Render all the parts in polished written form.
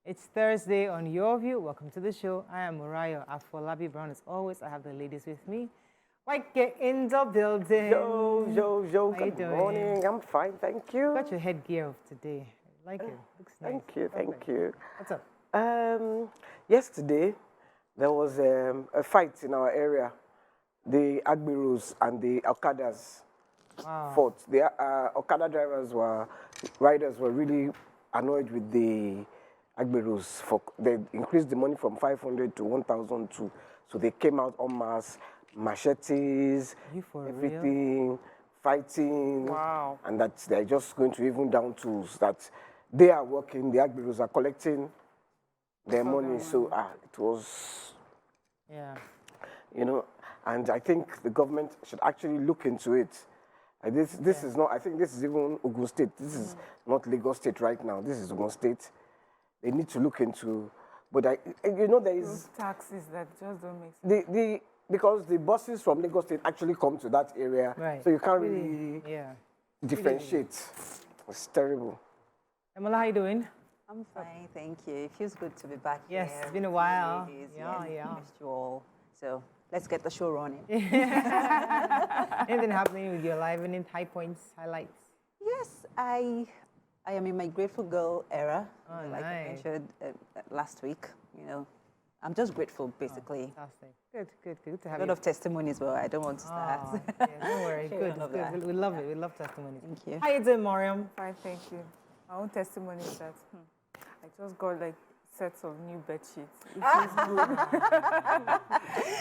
It's Thursday on Your View. Welcome to the show. I am Murayo Afolabi Brown. As always, I have the ladies with me. Get in the building. Yo. How you Good doing? morning. I'm fine, thank you. You got your headgear of today. I like it. Looks nice. Thank you. What's up? Yesterday, there was a fight in our area. The Agbiros and the Okadas fought. The Okada riders were really annoyed with the Agbiros. They increased the money from 500 to 1,002. So they came out en masse, machetes, everything, fighting. Wow. And that they're just going to even down to that they are working, the Agbiros are collecting their money. So it was, and I think the government should actually look into it. This is not, I think this is even Ogun State. This is not Lagos State right now. This is Ogun State. They need to look into, but there is... Those taxes that just don't make sense. Because the buses from Lagos State actually come to that area, right. So you can't really differentiate. It's terrible. Emma, how you doing? I'm fine, thank you. It feels good to be back Yes, here. it's been a while. Ladies. Yeah. Missed you all. So let's get the show running. Anything happening with your life? Any high points, highlights? Yes, I am in my grateful girl era. Oh, like I nice. mentioned last week. I'm just grateful, basically. Fantastic. Good to have A lot you. of testimonies, but I don't want to start. Don't worry. Sharing Good. of Good. that. We love it. We love testimonies. Thank you. How you doing, Mariam? Fine, thank you. My own testimony is that I just got like sets of new bed sheets. It feels good.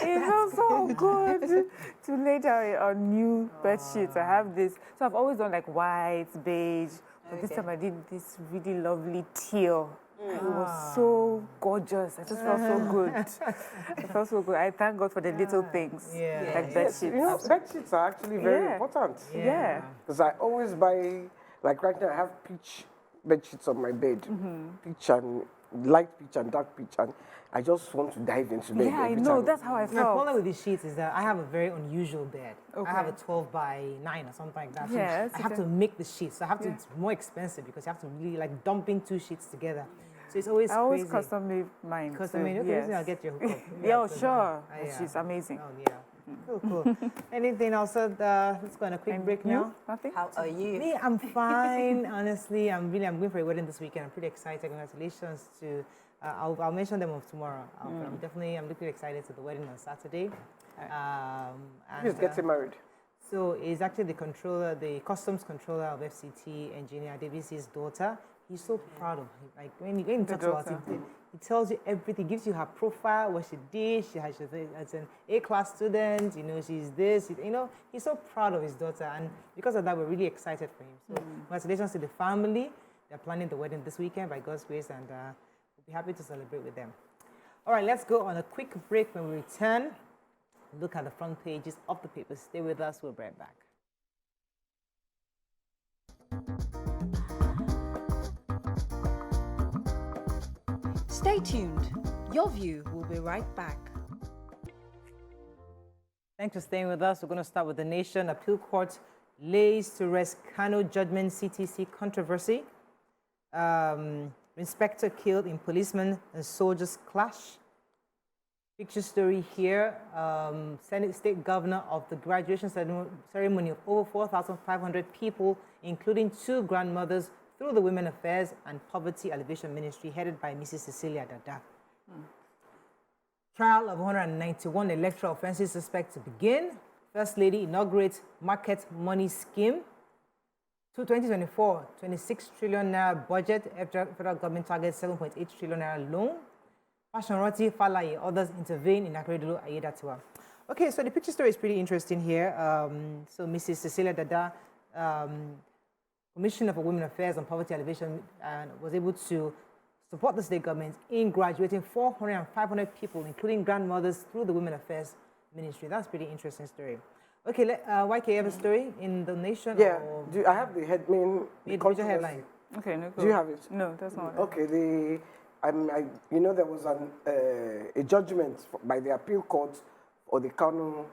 It feels so good to lay down on new bed sheets. I have this. So I've always done like white, beige. But this time I did this really lovely teal. It was so gorgeous. I just felt so good. I felt so good. I thank God for the little things like bed sheets. Bed sheets are actually very important. Yeah. Because I always buy, like right now I have peach bed sheets on my bed. Peach and light peach and dark peach. And I just want to dive into bed Yeah, I every know. time. That's how I My felt. problem with these sheets is that I have a very unusual bed. Okay. I have a 12 by 9 or something like that. So Yes, I have to make the sheets. So I have to, it's more expensive because you have to really like dumping 2 sheets together. So it's always I always crazy. custom made mine. Custom made. Okay, yes. I'll get your hookup. Yeah, so sure. yeah. She's amazing. Oh, yeah. Cool. Anything else? Let's go on a quick break now. Nothing? How are you? Me, I'm fine. Honestly, I'm going for a wedding this weekend. I'm pretty excited. Congratulations to. I'll mention them tomorrow. I'm looking excited to the wedding on Saturday. Who's getting married? So it's actually the customs controller of FCT, engineer Davis's daughter. He's so proud of him. Like when he talks about it, he tells you everything, gives you her profile, what she did. She's an A-class student. She's this. He's so proud of his daughter, and because of that, we're really excited for him. So congratulations to the family. They're planning the wedding this weekend by God's grace, and we'll be happy to celebrate with them. All right, let's go on a quick break. When we return, look at the front pages of the papers. Stay with us. We'll be right back. Stay tuned. Your View will be right back. Thanks for staying with us. We're going to start with the Nation. Appeal Court lays to rest Kano judgment CTC controversy. Inspector killed in policeman and soldiers clash. Picture story here. Senate State Governor of the graduation ceremony of over 4,500 people, including 2 grandmothers, through the Women Affairs and Poverty Alleviation Ministry, headed by Mrs. Cecilia Dada. Trial of 191 electoral offences suspect to begin. First Lady inaugurates market money scheme. 2024, 26 trillion naira budget. Federal government targets 7.8 trillion naira loan. Fashion Falaye, others intervene in Akeredolu Ayedatiwa. Okay, so the picture story is pretty interesting here. So Mrs. Cecilia Dada, Commissioner for Women Affairs and Poverty Alleviation, was able to support the state government in graduating 400 and 500 people, including grandmothers, through the Women Affairs Ministry. That's a pretty interesting story. Okay, YK, you have a story in the Nation? Yeah, or I have the major headline. Okay, no. Do you have it? No, that's not. Okay, there was a judgment by the appeal court or the Kano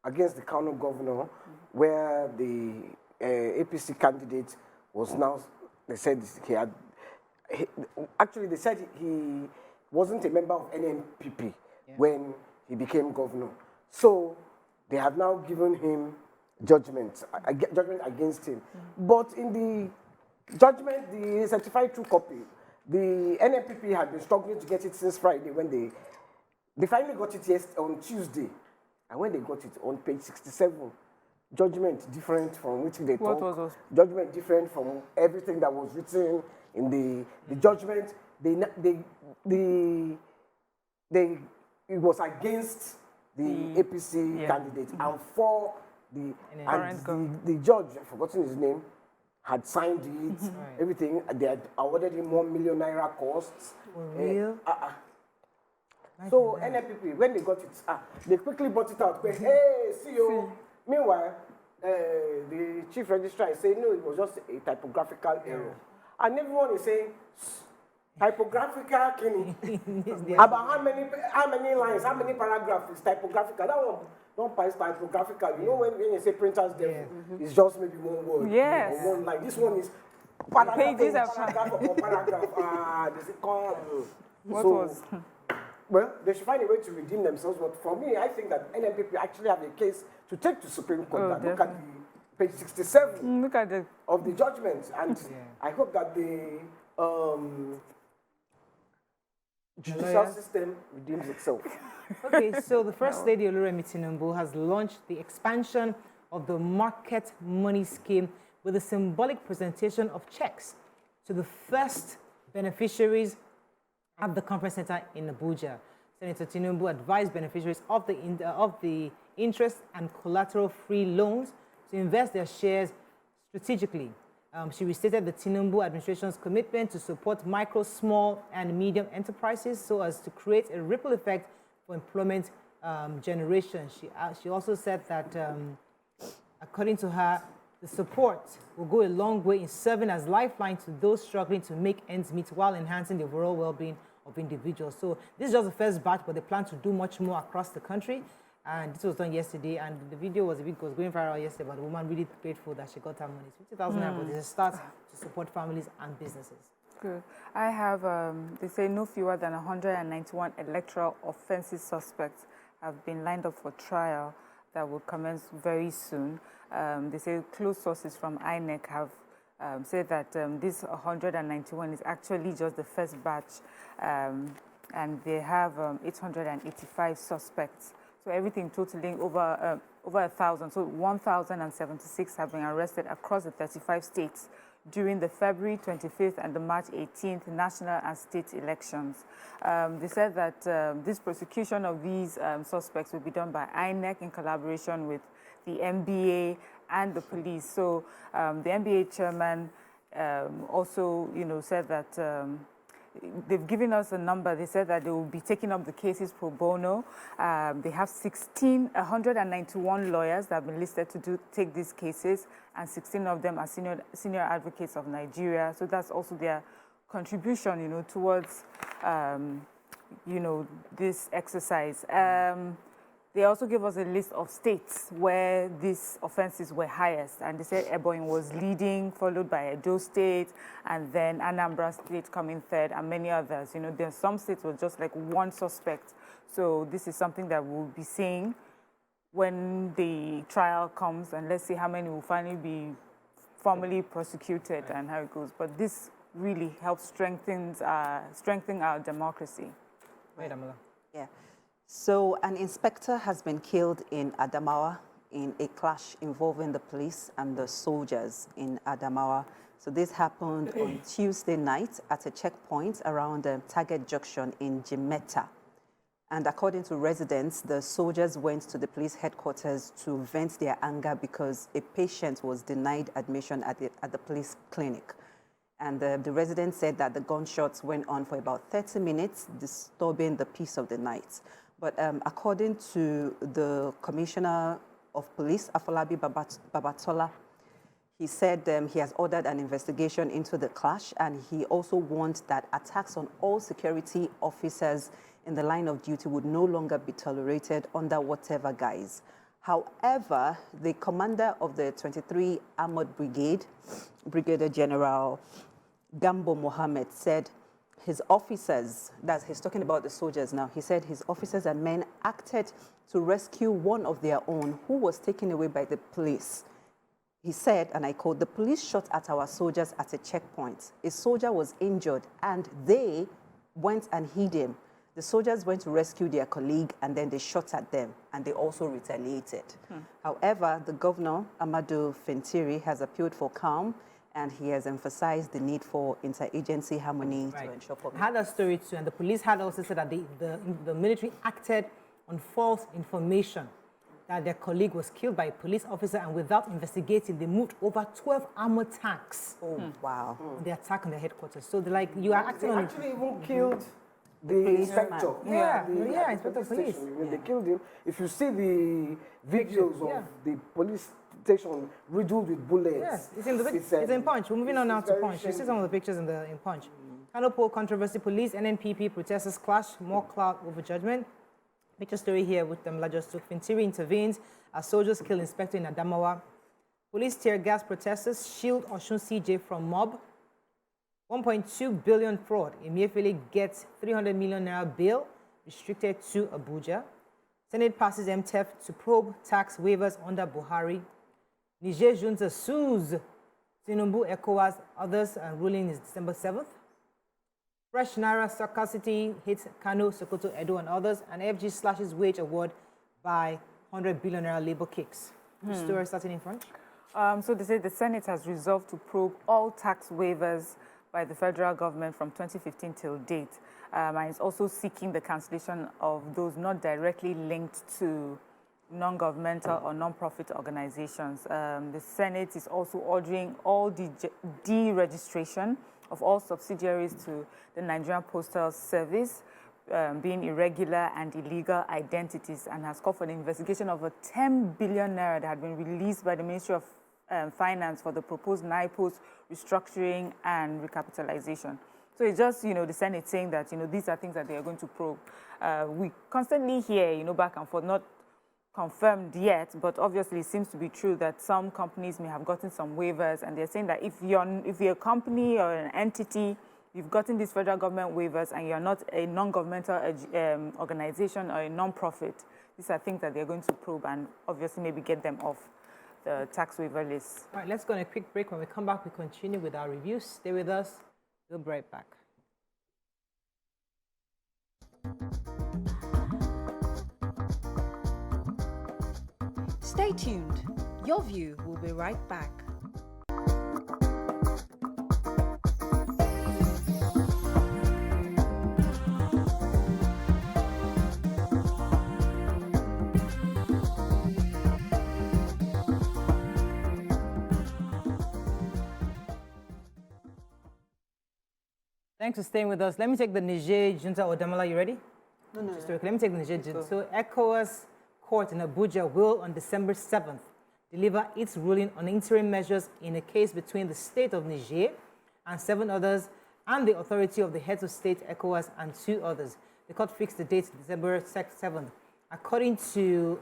against the Kano governor, where the APC candidate was now, they said he had actually, they said he wasn't a member of NNPP when he became governor. So they have now given him judgment against him. But in the judgment, the certified true copy, the NNPP had been struggling to get it since Friday when they finally got it on Tuesday. And when they got it on page 67, judgment different from which they What talk. was Judgment different from everything that was written in the judgment. It was against the APC candidate and for the judge, I've forgotten his name, had signed it, everything. They had awarded him ₦1 million costs. For real? So NNPP, when they got it, they quickly brought it out. But, hey, CEO. Meanwhile, the chief registrar is saying, no, it was just a typographical error. And everyone is saying, typographical, about how many lines, how many paragraphs is typographical? That one don't pass typographical. You know when you say printers, it's just maybe one word. Yes. Or one line. This one is paragraph Pages upon paragraph. What was? Well, they should find a way to redeem themselves. But for me, I think that NNPP actually have a case to take to Supreme Court. Look at the page 67 Look at the of the judgment. And I hope that the judicial system redeems itself. Okay, so the First Lady Oluremi Tinubu has launched the expansion of the market money scheme with a symbolic presentation of checks to the first beneficiaries at the conference center in Abuja. Senator Tinubu advised beneficiaries of the interest and collateral-free loans to invest their shares strategically. She restated the Tinubu administration's commitment to support micro, small, and medium enterprises so as to create a ripple effect for employment generation. She also said that, according to her, the support will go a long way in serving as lifeline to those struggling to make ends meet while enhancing the overall well-being of individuals. So this is just the first batch, but they plan to do much more across the country. And this was done yesterday, and the video was going viral yesterday, but the woman really grateful that she got her money. 50,000 naira, but it's a start to support families and businesses. Good. I have, they say no fewer than 191 electoral offences suspects have been lined up for trial that will commence very soon. They say close sources from INEC have said that this 191 is actually just the first batch, and they have 885 suspects. So everything totaling over 1,000. So 1,076 have been arrested across the 35 states during the February 25th and the March 18th national and state elections. They said that this prosecution of these suspects will be done by INEC in collaboration with the NBA and the police. So the NBA chairman also, said that they've given us a number. They said that they will be taking up the cases pro bono. They have 191 lawyers that have been listed to take these cases, and 16 of them are senior advocates of Nigeria. So that's also their contribution, towards, this exercise. They also gave us a list of states where these offenses were highest. And they said Ebonyi was leading, followed by Edo State, and then Anambra State coming third, and many others. There's some states were just like one suspect. So this is something that we'll be seeing when the trial comes, and let's see how many will finally be formally prosecuted and how it goes. But this really helps strengthen our democracy. Wait, Amala. Yeah. So an inspector has been killed in Adamawa in a clash involving the police and the soldiers in Adamawa. So this happened on Tuesday night at a checkpoint around Target Junction in Jimeta. And according to residents, the soldiers went to the police headquarters to vent their anger because a patient was denied admission at the police clinic. And the residents said that the gunshots went on for about 30 minutes, disturbing the peace of the night. But according to the Commissioner of Police, Afolabi Babatola, he said he has ordered an investigation into the clash, and he also warned that attacks on all security officers in the line of duty would no longer be tolerated under whatever guise. However, the commander of the 23 Armored Brigade, Brigadier General Gambo Mohammed, said his officers, he's talking about the soldiers now, he said his officers and men acted to rescue one of their own who was taken away by the police. He said, and I quote, "The police shot at our soldiers at a checkpoint. A soldier was injured and they went and hid him. The soldiers went to rescue their colleague and then they shot at them and they also retaliated." However, the governor, Amadou Fintiri, has appealed for calm and he has emphasized the need for interagency harmony to ensure public. I had that story too, and the police had also said that the military acted on false information that their colleague was killed by a police officer, and without investigating, they moved over 12 armored tanks. Oh, wow. The attack on their headquarters. So they're like, you are acting on it. Actually even killed the inspector. Inspector of police. When they killed him, if you see the videos of the police station riddled with bullets. Yes, it's in Punch. We're moving on now to Punch. You see some of the pictures in Punch. Kano Poll controversy, police, NNPP protesters clash, more clout over judgment. Picture story here with them. Just took Fintiri intervenes as soldiers kill inspector in Adamawa. Police tear gas protesters, shield Osun CJ from mob. 1.2 billion fraud. Emefiele gets 300 million naira bail, restricted to Abuja. Senate passes MTEF to probe tax waivers under Buhari. Niger junta sues Tinubu, ECOWAS, others, and ruling is December 7th. Fresh Naira scarcity hits Kano, Sokoto, Edo, and others, and FG slashes wage award by 100 billion naira labor kicks. The story starting in front. So they say the Senate has resolved to probe all tax waivers by the federal government from 2015 till date. And it's also seeking the cancellation of those not directly linked to non-governmental or non-profit organizations. The Senate is also ordering all the deregistration of all subsidiaries to the Nigerian Postal Service, being irregular and illegal identities, and has called for the investigation of a 10 billion naira that had been released by the Ministry of Finance for the proposed NIPOS restructuring and recapitalization. So it's just, the Senate saying that, these are things that they are going to probe. We constantly hear, back and forth, not confirmed yet, but obviously it seems to be true that some companies may have gotten some waivers, and they're saying that if you're a company or an entity, you've gotten these federal government waivers and you're not a non-governmental organization or a non-profit, these are things that they're going to probe and obviously maybe get them off the tax waiver list. All right, let's go on a quick break. When we come back, we continue with our reviews. Stay with us. We'll be right back. Stay tuned. Your View will be right back. Thanks for staying with us. Let me take the Niger junta. Odamala, you ready? No. Let me take the Niger junta. So ECOWAS court in Abuja will, on December 7th, deliver its ruling on interim measures in a case between the state of Niger and 7 others and the authority of the heads of state, ECOWAS, and 2 others. The court fixed the date, December 7th. According to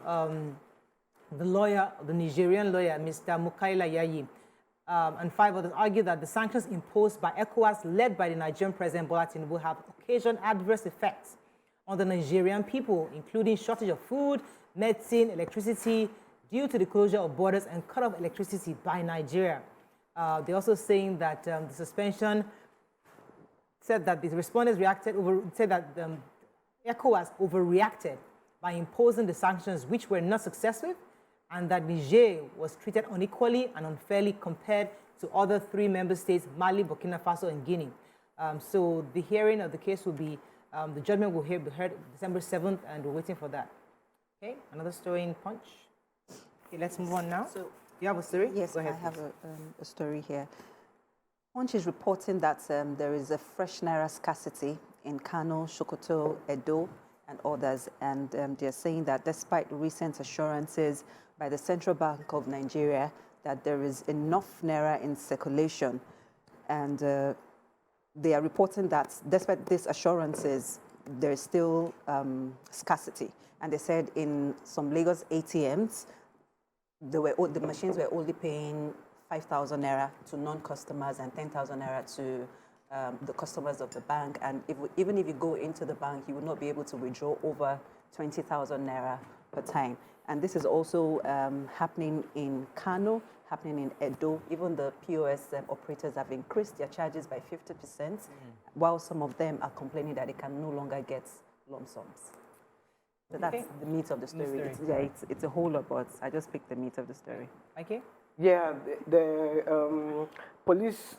the Nigerian lawyer, Mr. Mukaila Yayi, and 5 others, argue that the sanctions imposed by ECOWAS, led by the Nigerian President Bola Tinubu, have occasioned adverse effects on the Nigerian people, including shortage of food, medicine, electricity, due to the closure of borders and cut off electricity by Nigeria. They're also saying that the suspension said that the respondents said that ECOWAS overreacted by imposing the sanctions, which were not successful, and that Niger was treated unequally and unfairly compared to other 3 member states, Mali, Burkina Faso, and Guinea. So the hearing of the case will be, the judgment will be heard December 7th, and we're waiting for that. Okay, another story in Punch. Okay, let's move on now. So, you have a story? Yes, Go ahead, I have a story here. Punch is reporting that there is a fresh naira scarcity in Kano, Sokoto, Edo, and others, and they're saying that despite recent assurances by the Central Bank of Nigeria that there is enough naira in circulation, and they are reporting that despite these assurances, there is still scarcity. And they said in some Lagos ATMs, the machines were only paying 5,000 naira to non-customers and 10,000 naira to the customers of the bank. And even if you go into the bank, you will not be able to withdraw over 20,000 naira per time. And this is also happening in Kano, happening in Edo. Even the POS operators have increased their charges by 50%, while some of them are complaining that they can no longer get lump sums. So that's the meat of the story. It's a whole lot, but I just picked the meat of the story. Okay. Yeah, the police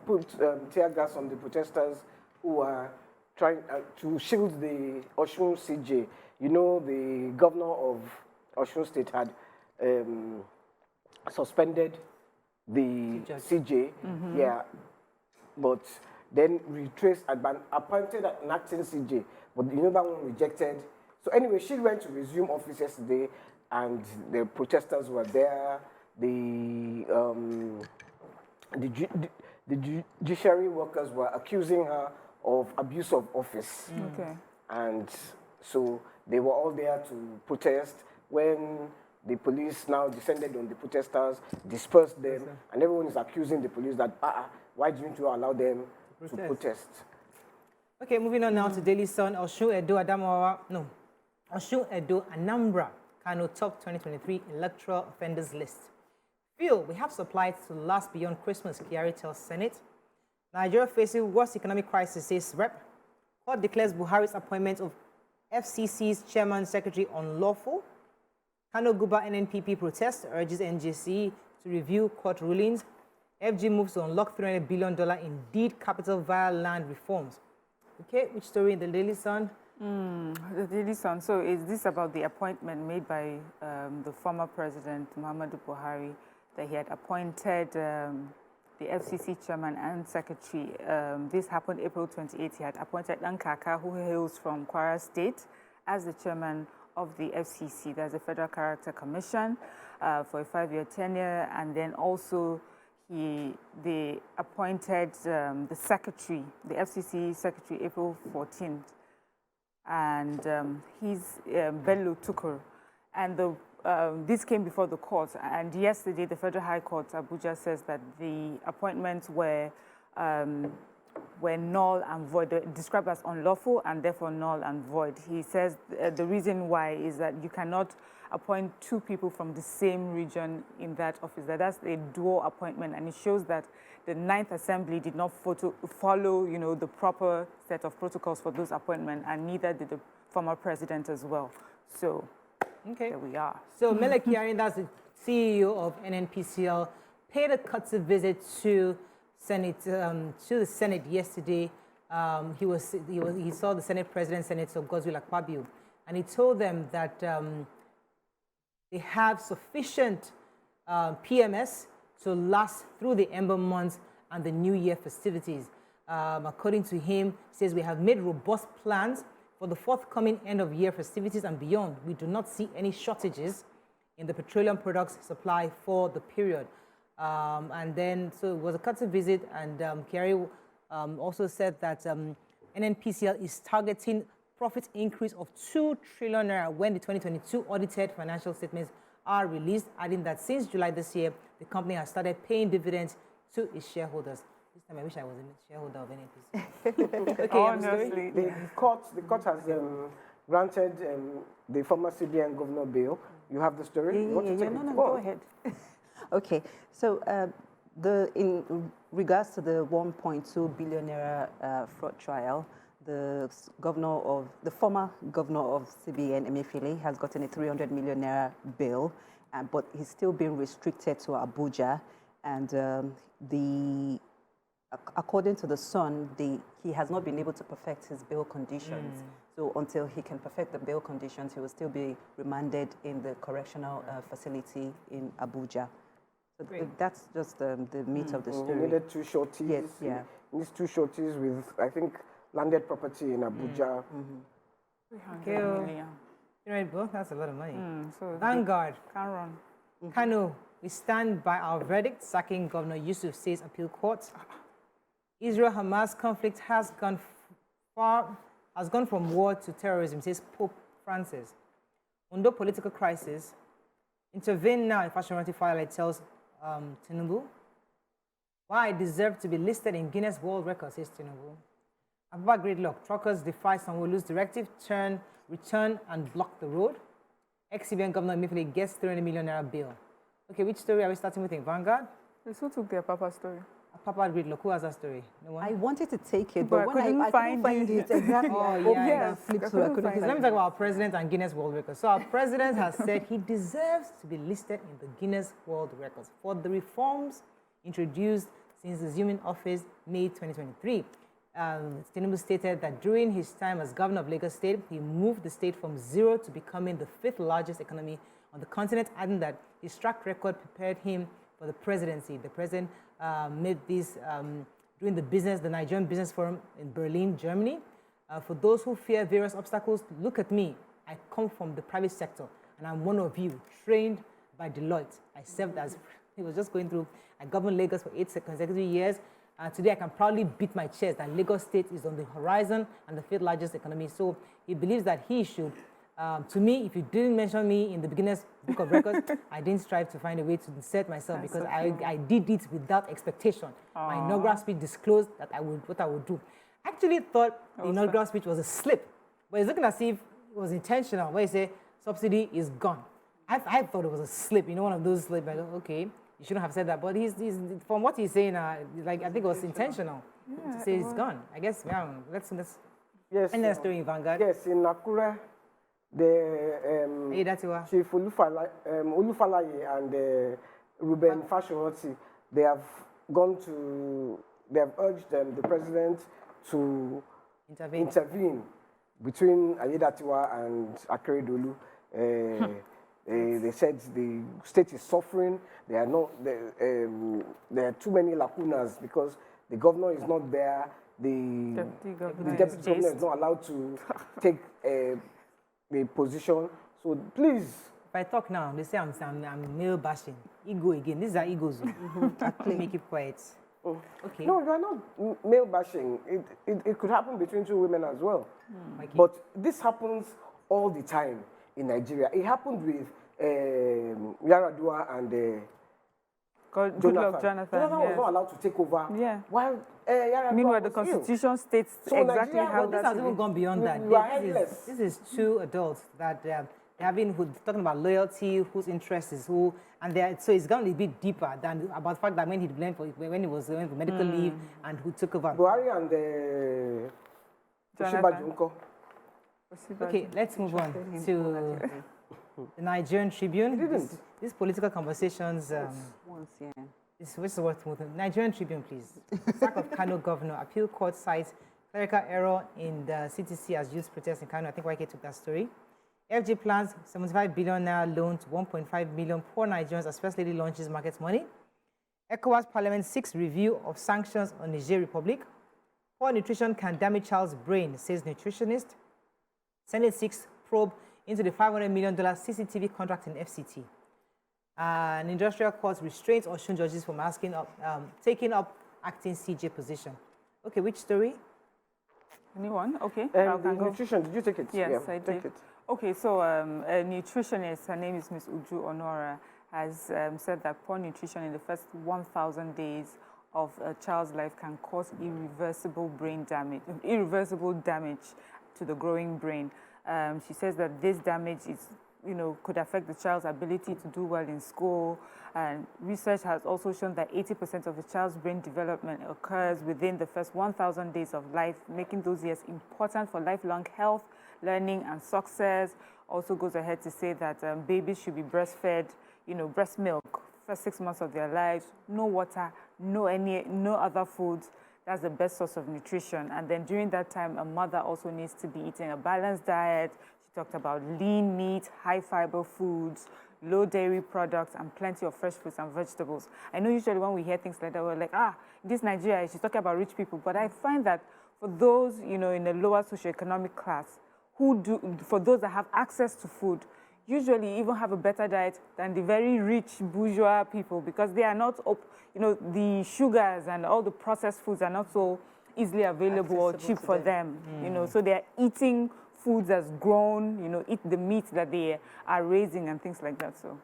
put tear gas on the protesters who are trying to shield the Osun CJ. You know, the governor of Osun State had suspended the CJ. Yeah, but then retraced and appointed an acting CJ. But you know that one rejected. So anyway, she went to resume office yesterday, and the protesters were there. The judiciary workers were accusing her of abuse of office. Okay. And so they were all there to protest. When the police now descended on the protesters, dispersed them, and everyone is accusing the police that, why didn't you allow them to protest? Okay, moving on now to Daily Sun. Osun, Edo, Anambra, Kano top 2023 electoral offenders list. Feel we have supplies to last beyond Christmas, Kyari tells Senate. Nigeria facing worst economic crisis, says Rep. Court declares Buhari's appointment of FCC's chairman secretary unlawful. Kano Guba NNPP protest urges NJC to review court rulings. FG moves to unlock $300 billion in deed capital via land reforms. Okay, which story in the Daily Sun? The Daily Sun. So is this about the appointment made by the former president, Muhammadu Buhari, that he had appointed the FCC chairman and secretary? This happened April 28th. He had appointed Nankaka, who hails from Kwara State, as the chairman of the FCC. There's a Federal Character Commission for a 5-year tenure, and then also they appointed the secretary, the FCC secretary, April 14th, and he's Bello Tukur. And this came before the court, and yesterday the Federal High Court, Abuja, says that the appointments were null and void, described as unlawful and therefore null and void. He says the reason why is that you cannot appoint two people from the same region in that office. That's a dual appointment, and it shows that the 9th Assembly did not follow, the proper set of protocols for those appointments, and neither did the former president as well. So, there we are. So, Mele Kyari, that's the CEO of NNPCL, paid a courtesy visit to the Senate yesterday. He saw the Senate President, Senator Godswill Akpabio, and he told them that they have sufficient PMS to last through the Ember months and the New Year festivities. According to him, he says we have made robust plans for the forthcoming end-of-year festivities and beyond. We do not see any shortages in the petroleum products supply for the period. And then, so it was a courtesy visit, and Kyari also said that NNPCL is targeting profit increase of 2 trillion naira when the 2022 audited financial statements are released, adding that since July this year, the company has started paying dividends to its shareholders. This time I wish I was a shareholder of NNPCL. Okay, honestly. The court has granted the former CBN governor bail. You have the story? No, go ahead. Okay, so in regards to the 1.2 billion naira fraud trial, the former governor of CBN, Emefiele, has gotten a 300 million naira bail, but he's still being restricted to Abuja. And according to the Sun, he has not been able to perfect his bail conditions. So until he can perfect the bail conditions, he will still be remanded in the correctional facility in Abuja. So that's just the meat of the story. He needed 2 shorties. Yes, yeah. He needs 2 shorties with, I think, landed property in Abuja. 300 million. Right, bro, that's a lot of money. So Vanguard. can't run. Kano, we stand by our verdict, sacking Governor Yusuf, says appeal court. Israel-Hamas conflict has gone from war to terrorism, says Pope Francis. Under political crisis, intervene now in Fashion Fire, tells Tinubu. Why I deserve to be listed in Guinness World Records, says Tinubu. About gridlock, truckers defy Sanwo-Olu's directive, return and block the road. Ex-CBN Governor Mikel gets 300 million naira bill. Okay, which story are we starting with in Vanguard? Who took their Papa story? Papa gridlock, who has that story? No one? I wanted to take it, But but when I couldn't find it exactly. Oh, I yeah, yes, flipped I through. I couldn't couldn't find Let find me it. talk about our president and Guinness World Records. So our president has said he deserves to be listed in the Guinness World Records for the reforms introduced since assuming office May 2023. Tinubu stated that during his time as governor of Lagos State, he moved the state from zero to becoming the 5th largest economy on the continent, adding that his track record prepared him for the presidency. The president made this during the Nigerian Business Forum in Berlin, Germany. For those who fear various obstacles, look at me. I come from the private sector, and I'm one of you, trained by Deloitte. I served as, he was just going through, I governed Lagos for 8 consecutive years. Today, I can proudly beat my chest that Lagos State is on the horizon and the 5th largest economy. So he believes that he should, to me, if you didn't mention me in the beginner's book of records, I didn't strive to find a way to insert myself because I did it without expectation. My inaugural speech disclosed that what I would do. I actually thought the inaugural speech was a slip, but it's looking as if it was intentional, where he said, subsidy is gone. I thought it was a slip, one of those slips. I go, okay, you shouldn't have said that. But he's from what he's saying, I think it was intentional to say it's gone. I guess, let's Yes. end that story in Vanguard. Yes, in Nakura, the Chief Olufalaye and Ruben Fashion, they have urged the president to intervene between Ayedatiwa and Akeredolu. They said the state is suffering. There are too many lacunas because the governor is not there. The deputy governor is not allowed to take a position. So please. If I talk now, they say I'm male bashing. Ego again. These are egos. Please make it quiet. Okay. No, you are not male bashing. It could happen between two women as well. Okay. But this happens all the time in Nigeria. It happened with Yaradua and Jonathan. Jonathan was not allowed to take over. Yeah. While Yaradua meanwhile, the was Constitution states So exactly Nigeria, how But this that has even gone beyond that. You are headless. This is two adults that who's talking about loyalty, whose interest is who, and so it's gone a bit deeper than about the fact that when he was going for medical leave and who took over. Buhari and Osinbajo. Okay, let's move on to the Nigerian Tribune. These political conversations. This is worth moving. Nigerian Tribune, please. Sack of Kano governor. Appeal court cites clerical error in the CTC as youth protest in Kano. I think YK took that story. FG plans 75 billion naira loan to 1.5 million poor Nigerians as First Lady launches market money. ECOWAS Parliament 6 review of sanctions on Niger Republic. Poor nutrition can damage child's brain, says nutritionist. Senate 6 probe into the $500 million CCTV contract in FCT. An industrial court restrains Osun judges from taking up acting CJ position. Okay, which story? Anyone? Okay. The nutrition, did you take it? Yes, yeah, I did. It. Okay, so a nutritionist, her name is Ms. Uju Honora, has said that poor nutrition in the first 1,000 days of a child's life can cause irreversible damage to the growing brain. She says that this damage is, could affect the child's ability to do well in school. And research has also shown that 80% of the child's brain development occurs within the first 1,000 days of life, making those years important for lifelong health, learning, and success. Also goes ahead to say that babies should be breastfed, breast milk, first 6 months of their lives, no water, no other foods. That's the best source of nutrition. And then during that time, a mother also needs to be eating a balanced diet. She talked about lean meat, high fiber foods, low dairy products, and plenty of fresh fruits and vegetables. I know usually when we hear things like that, we're like, this Nigeria, she's talking about rich people. But I find that for those, in a lower socioeconomic class, for those that have access to food, usually even have a better diet than the very rich bourgeois people, because they are not, the sugars and all the processed foods are not so easily available or cheap for them. So they are eating foods that's grown, eat the meat that they are raising and things like that. So,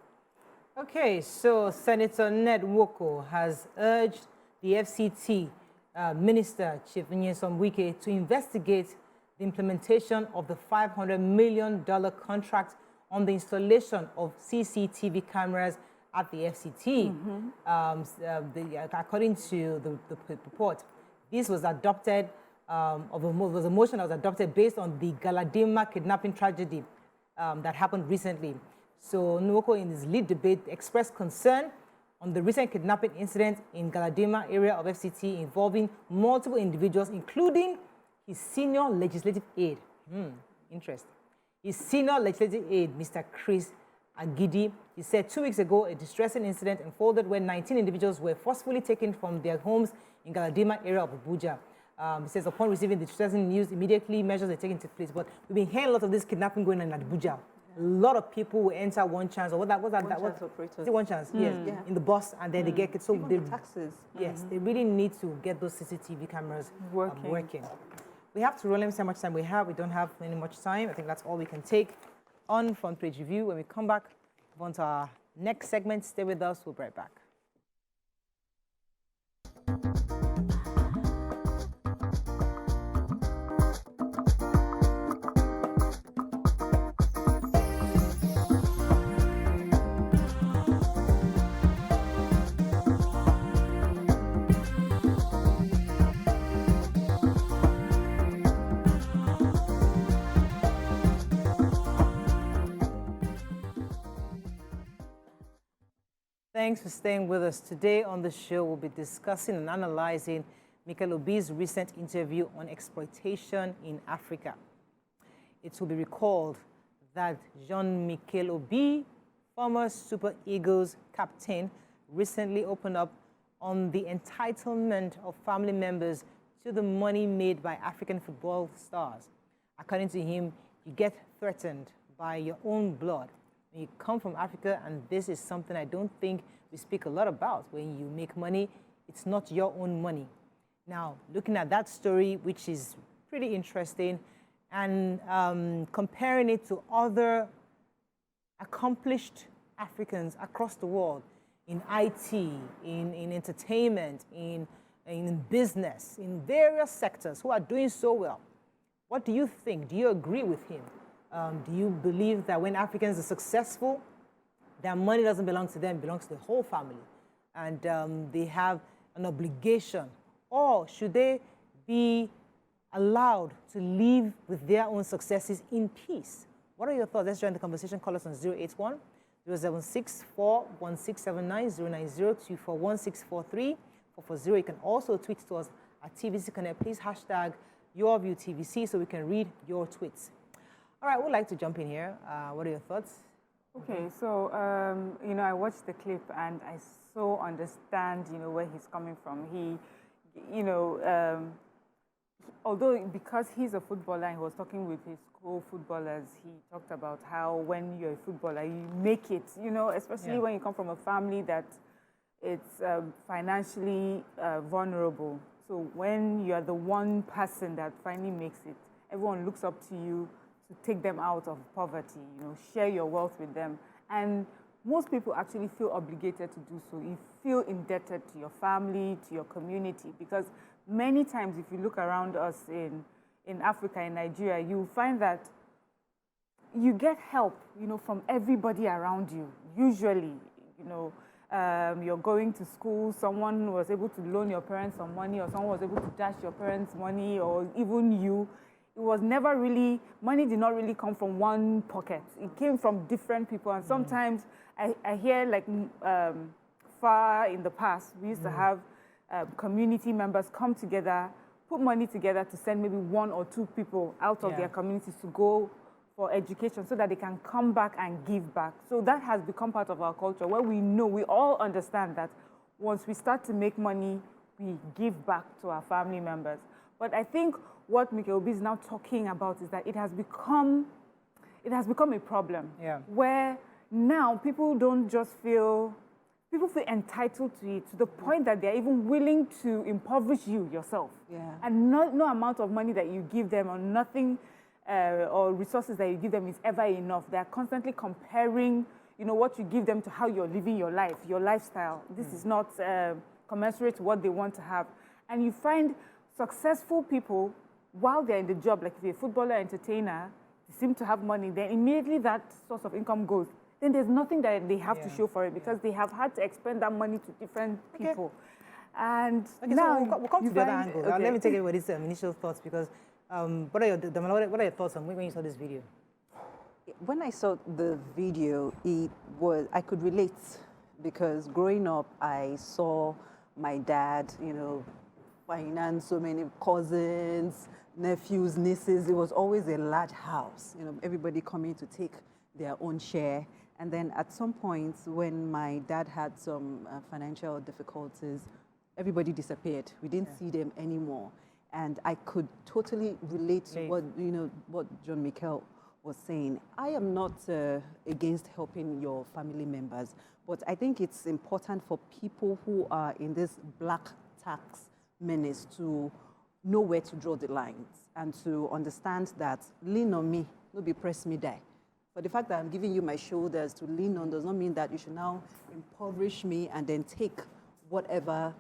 okay, so Senator Ned Nwoko has urged the FCT Minister, Chief Nyesom Wike, to investigate the implementation of the $500 million contract on the installation of CCTV cameras at the FCT. According to the report, this was adopted, was a motion that was adopted based on the Galadima kidnapping tragedy that happened recently. So Nwoko, in his lead debate, expressed concern on the recent kidnapping incident in Galadima area of FCT involving multiple individuals, including his senior legislative aide. Interesting. His senior legislative aide, Mr. Chris Agidi, he said 2 weeks ago a distressing incident unfolded when 19 individuals were forcefully taken from their homes in Galadima area of Abuja. He says upon receiving the distressing news, immediately measures were taken to place. But we've been hearing a lot of this kidnapping going on in Abuja. A lot of people will enter one chance, or what's that? Is it one chance? Yes, in the bus, and then they get it. So even the taxes. Yes, they really need to get those CCTV cameras working. We have to roll. Let me see how much time we have. We don't have any much time. I think that's all we can take on Front Page Review. When we come back, move on to our next segment. Stay with us. We'll be right back. Thanks for staying with us. Today on the show, we'll be discussing and analyzing Mikel Obi's recent interview on exploitation in Africa. It will be recalled that Jean-Michel Obi, former Super Eagles captain, recently opened up on the entitlement of family members to the money made by African football stars. According to him, you get threatened by your own blood. You come from Africa, and this is something I don't think we speak a lot about. When you make money, it's not your own money. Now, looking at that story, which is pretty interesting, and comparing it to other accomplished Africans across the world in IT, in entertainment, in business, in various sectors who are doing so well. What do you think? Do you agree with him? Do you believe that when Africans are successful, their money doesn't belong to them, it belongs to the whole family, and they have an obligation? Or should they be allowed to live with their own successes in peace? What are your thoughts? Let's join the conversation. Call us on 081 076 41679 090 241 440. You can also tweet to us at TVC Connect. Please hashtag YourViewTVC so we can read your tweets. All right, we'd like to jump in here. What are your thoughts? Okay, so, I watched the clip and I so understand, where he's coming from. He, although because he's a footballer and he was talking with his co-footballers, he talked about how when you're a footballer, you make it, especially when you come from a family that it's financially vulnerable. So when you're the one person that finally makes it, everyone looks up to you to take them out of poverty, share your wealth with them. And most people actually feel obligated to do so. You feel indebted to your family, to your community, because many times if you look around us in Africa, in Nigeria, you find that you get help, from everybody around you. Usually, you're going to school, someone was able to loan your parents some money, or someone was able to dash your parents money, or even you. It was never really, money did not really come from one pocket. It came from different people. And sometimes I hear far in the past, we used to have community members come together, put money together to send maybe 1 or 2 people out of their communities to go for education so that they can come back and give back. So that has become part of our culture where we all understand that once we start to make money, we give back to our family members. But I think what Mikel Obi is now talking about is that it has become a problem where now people feel entitled to it to the point that they're even willing to impoverish you yourself. And no amount of money that you give them or nothing or resources that you give them is ever enough. They're constantly comparing, what you give them to how you're living your life, your lifestyle. This is not commensurate to what they want to have. And you find successful people, while they're in the job, like if you're a footballer, entertainer, they seem to have money, then immediately that source of income goes. Then there's nothing that they have to show for it because they have had to expend that money to different people. And now so we'll come to the other angle. Let me take everybody's initial thoughts because what are your thoughts on when you saw this video? When I saw the video, I could relate because growing up, I saw my dad, finance so many cousins, nephews, nieces. It was always a large house, everybody coming to take their own share. And then at some point, when my dad had some financial difficulties, everybody disappeared. We didn't see them anymore. And I could totally relate to what John Mikel was saying. I am not against helping your family members, but I think it's important for people who are in this black tax menace to know where to draw the lines and to understand that lean on me, no be press me die. But the fact that I'm giving you my shoulders to lean on does not mean that you should now impoverish me and then take whatever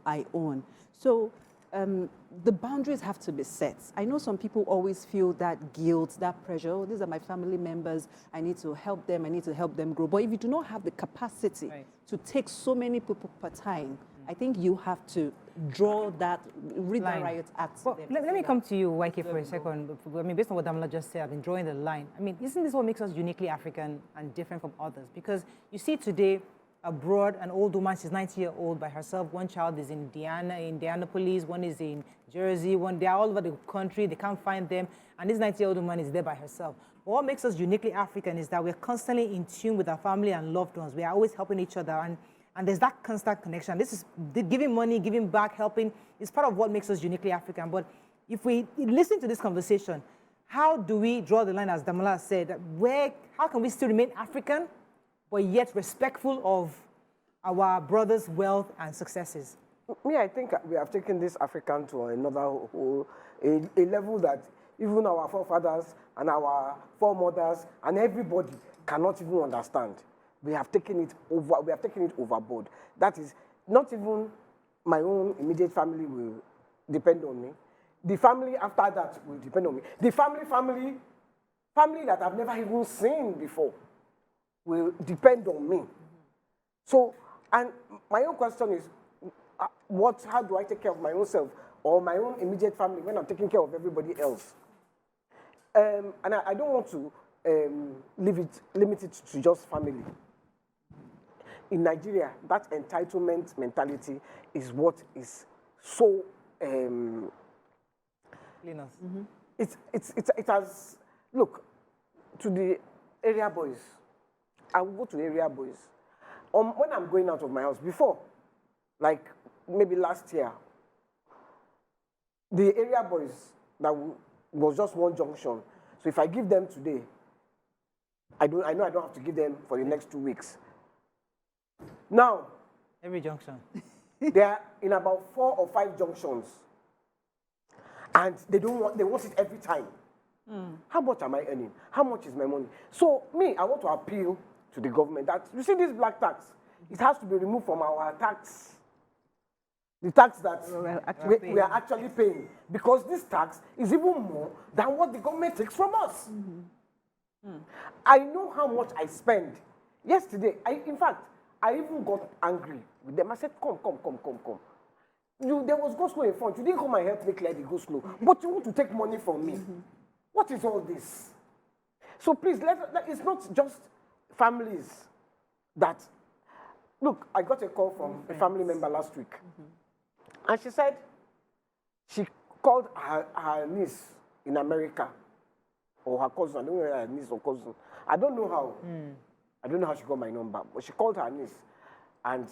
I own. So the boundaries have to be set. I know some people always feel that guilt, that pressure. Oh, these are my family members. I need to help them. I need to help them grow. But if you do not have the capacity to take so many people per time, I think you have to draw that, read the riot act. Well, let me come to you, YK, for a second. I mean, based on what Damola just said, I've been drawing the line. I mean, isn't this what makes us uniquely African and different from others? Because you see today, abroad, an old woman, she's 90-year-old by herself. One child is in Indianapolis, one is in Jersey, they're all over the country, they can't find them, and this 90-year-old woman is there by herself. But what makes us uniquely African is that we're constantly in tune with our family and loved ones. We are always helping each other, and there's that constant connection. This is giving money, giving back, helping, is part of what makes us uniquely African. But if we listen to this conversation, how do we draw the line, as Damola said, how can we still remain African, but yet respectful of our brothers' wealth and successes? I think we have taken this African to another a level that even our forefathers and our foremothers and everybody cannot even understand. We have taken it overboard. That is, not even my own immediate family will depend on me. The family after that will depend on me. The family that I've never even seen before will depend on me. So, and my own question is, how do I take care of my own self or my own immediate family when I'm taking care of everybody else? And I don't want to limit it to just family. In Nigeria, that entitlement mentality is what is so. It has, look, to the area boys. I will go to the area boys. When I'm going out of my house, before, like maybe last year, the area boys, that was just one junction. So if I give them today, I know I don't have to give them for the next 2 weeks. Now, every junction. They are in about 4 or 5 junctions. And they want it every time. How much am I earning? How much is my money? So I want to appeal to the government that, you see this black tax, it has to be removed from our tax. The tax that we are actually paying. Because this tax is even more than what the government takes from us. I know how much I spend. Yesterday, in fact, I even got angry with them. I said, come. There was go-slow in front. You didn't come and help me clear the go-slow. But you want to take money from me. What is all this? So please, it's not just families that... Look, I got a call from a family member last week. And she said she called her niece in America, or her cousin. I don't know whether her niece or cousin. I don't know how. I don't know how she got my number, but she called her niece, and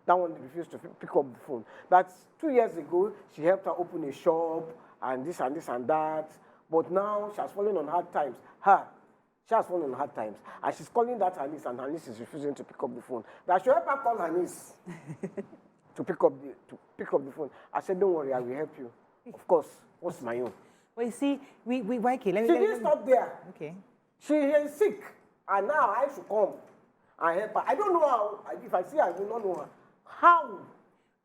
that one refused to pick up the phone. That's 2 years ago. She helped her open a shop, and this and that. But now she has fallen on hard times. She has fallen on hard times, and she's calling that her niece, and her niece is refusing to pick up the phone. That should help her call her niece to pick up the phone. I said, don't worry, I will help you. Of course, what's my own? Well, you see, YK, she didn't stop there. Okay. She is sick, and now I should come and help her. I don't know how. If I see her, I will not know her. How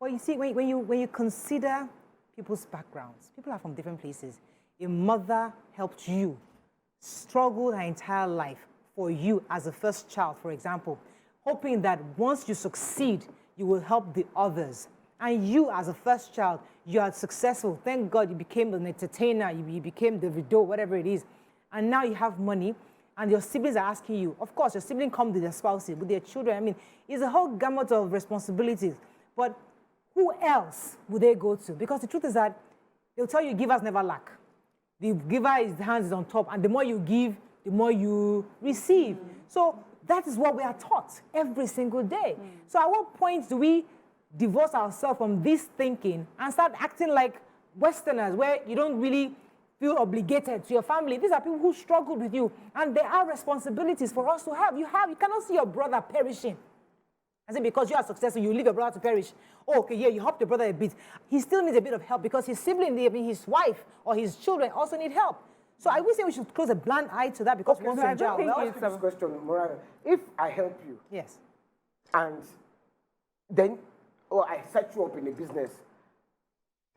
Well, you see, when you consider people's backgrounds, people are from different places. A mother helped you, struggled her entire life for you as a first child, for example, hoping that once you succeed, you will help the others. And you, as a first child, you are successful. Thank God you became an entertainer, you became the widow, whatever it is. And now you have money, and your siblings are asking you. Of course, your siblings come with their spouses, with their children. I mean, it's a whole gamut of responsibilities. But who else would they go to? Because the truth is that they'll tell you givers never lack. The giver, his hands is on top, and the more you give, the more you receive. So that is what we are taught every single day. So at what point do we divorce ourselves from this thinking and start acting like Westerners, where you don't really feel obligated to your family? These are people who struggled with you, and there are responsibilities for us to have. You cannot see your brother perishing. I say because you are successful, you leave your brother to perish. Oh, okay, yeah, you help your brother a bit. He still needs a bit of help because his sibling, his wife or his children also need help. So I would say we should close a blind eye to that because once in jail. I'll ask you this question, Mariah. If I help you, yes, and then I set you up in a business,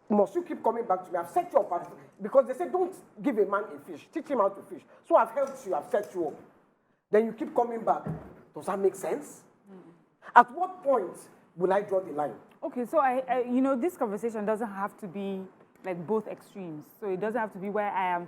must you keep coming back to me? I've set you up because they say don't give a man a fish, teach him how to fish. So I've helped you, I've set you up. Then you keep coming back. Does that make sense? At what point will I draw the line? Okay, so this conversation doesn't have to be like both extremes. So it doesn't have to be where I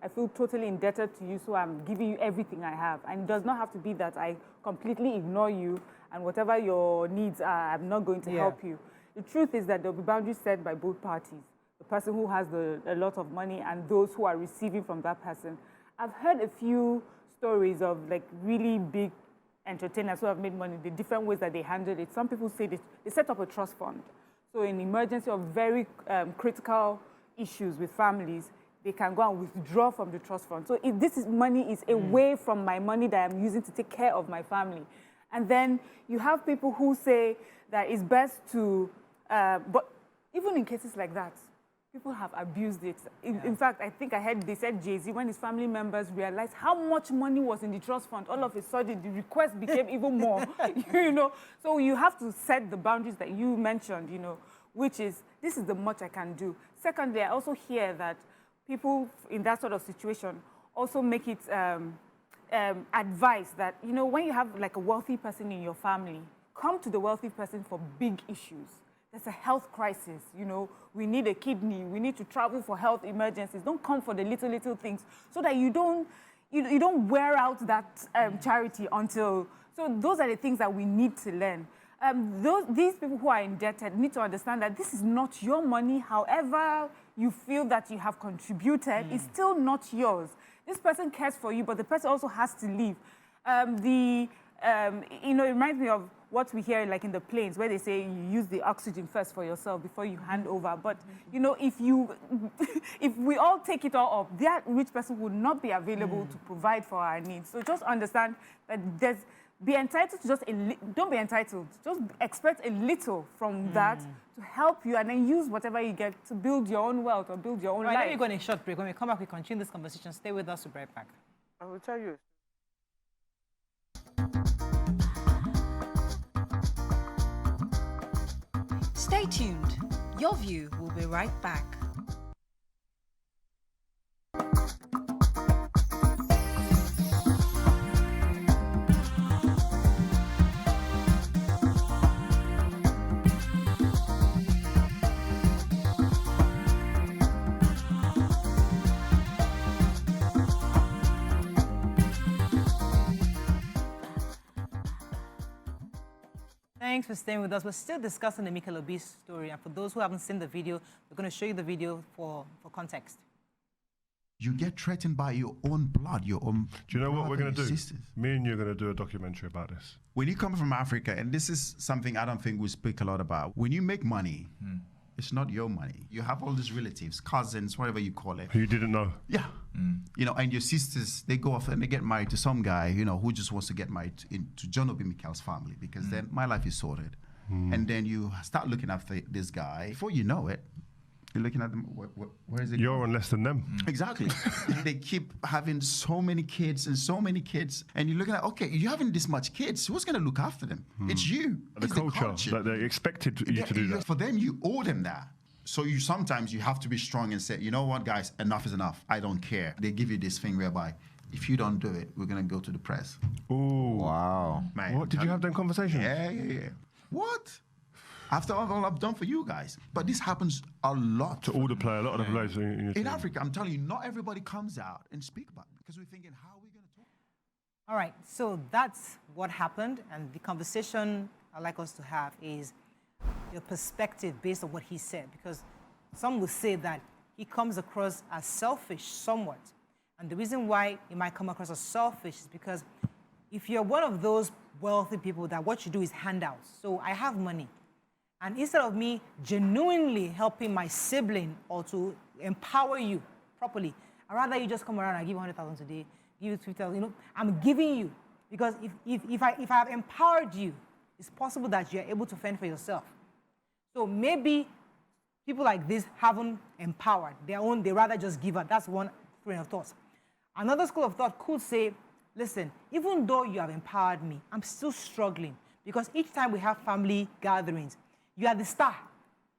feel totally indebted to you, so I'm giving you everything I have. And it does not have to be that I completely ignore you and whatever your needs are, I'm not going to help you. The truth is that there'll be boundaries set by both parties. The person who has a lot of money and those who are receiving from that person. I've heard a few stories of like really big entertainers who have made money, the different ways that they handle it. Some people say they set up a trust fund. So in emergency of very critical issues with families, they can go and withdraw from the trust fund. So if this money is away from my money that I'm using to take care of my family. And then you have people who say that it's best to, but even in cases like that, people have abused it. In fact, I think they said Jay-Z, when his family members realized how much money was in the trust fund, all of a sudden the request became even more, So you have to set the boundaries that you mentioned, which is, this is the much I can do. Secondly, I also hear that people in that sort of situation also make it advice that, when you have like a wealthy person in your family, come to the wealthy person for big issues. There's a health crisis, we need a kidney, we need to travel for health emergencies. Don't come for the little things so that you don't wear out that charity until, so those are the things that we need to learn. These people who are indebted need to understand that this is not your money. However you feel that you have contributed, it's still not yours. This person cares for you, but the person also has to leave. It reminds me of what we hear like in the planes where they say you use the oxygen first for yourself before you hand over. But, if we all take it all up, that rich person would not be available to provide for our needs. So just understand that be entitled to don't be entitled. Just expect a little from that to help you and then use whatever you get to build your own wealth or build your own life. Now you're going a short break. When we come back, we continue this conversation. Stay with us. We'll be right back. I will tell you. Stay tuned. Your View will be right back. Thanks for staying with us. We're still discussing the Mikel Obi story. And for those who haven't seen the video, we're going to show you the video for context. You get threatened by your own blood, your own. Do you know what we're going to do? Sisters. Me and you are going to do a documentary about this. When you come from Africa, and this is something I don't think we speak a lot about, when you make money, it's not your money. You have all these relatives, cousins, whatever you call it. Who you didn't know. Yeah. And your sisters, they go off and they get married to some guy, who just wants to get married to John Obi Mikel's family, because then my life is sorted. And then you start looking after this guy. Before you know it, You're looking at them, where is it You're going? on less than them. Exactly. They keep having so many kids, and you're looking at, okay, you're having this much kids, who's going to look after them? It's you. The It's culture, that they expected you to do that. For them, you owe them that. So sometimes you have to be strong and say, you know what, guys, enough is enough. I don't care. They give you this thing whereby, if you don't do it, we're going to go to the press. Ooh. Wow. Man, What, did you have them conversations? Yeah. What? After all I've done for you guys. But this happens a lot. To all the players, a lot of the players in your In team. Africa, I'm telling you, not everybody comes out and speak about it because we're thinking, how are we going to talk? All right, so that's what happened, and the conversation I'd like us to have is your perspective based on what he said, because some would say that he comes across as selfish somewhat. And the reason why he might come across as selfish is because if you're one of those wealthy people that what you do is handouts, so I have money, and instead of me genuinely helping my sibling or to empower you properly, I'd rather you just come around and give 100,000 today, give you 50,000. You know, I'm giving you, because if I have empowered you, it's possible that you're able to fend for yourself. So maybe people like this haven't empowered they rather just give up. That's one train of thought. Another school of thought could say, listen, even though you have empowered me, I'm still struggling, because each time we have family gatherings, you are the star.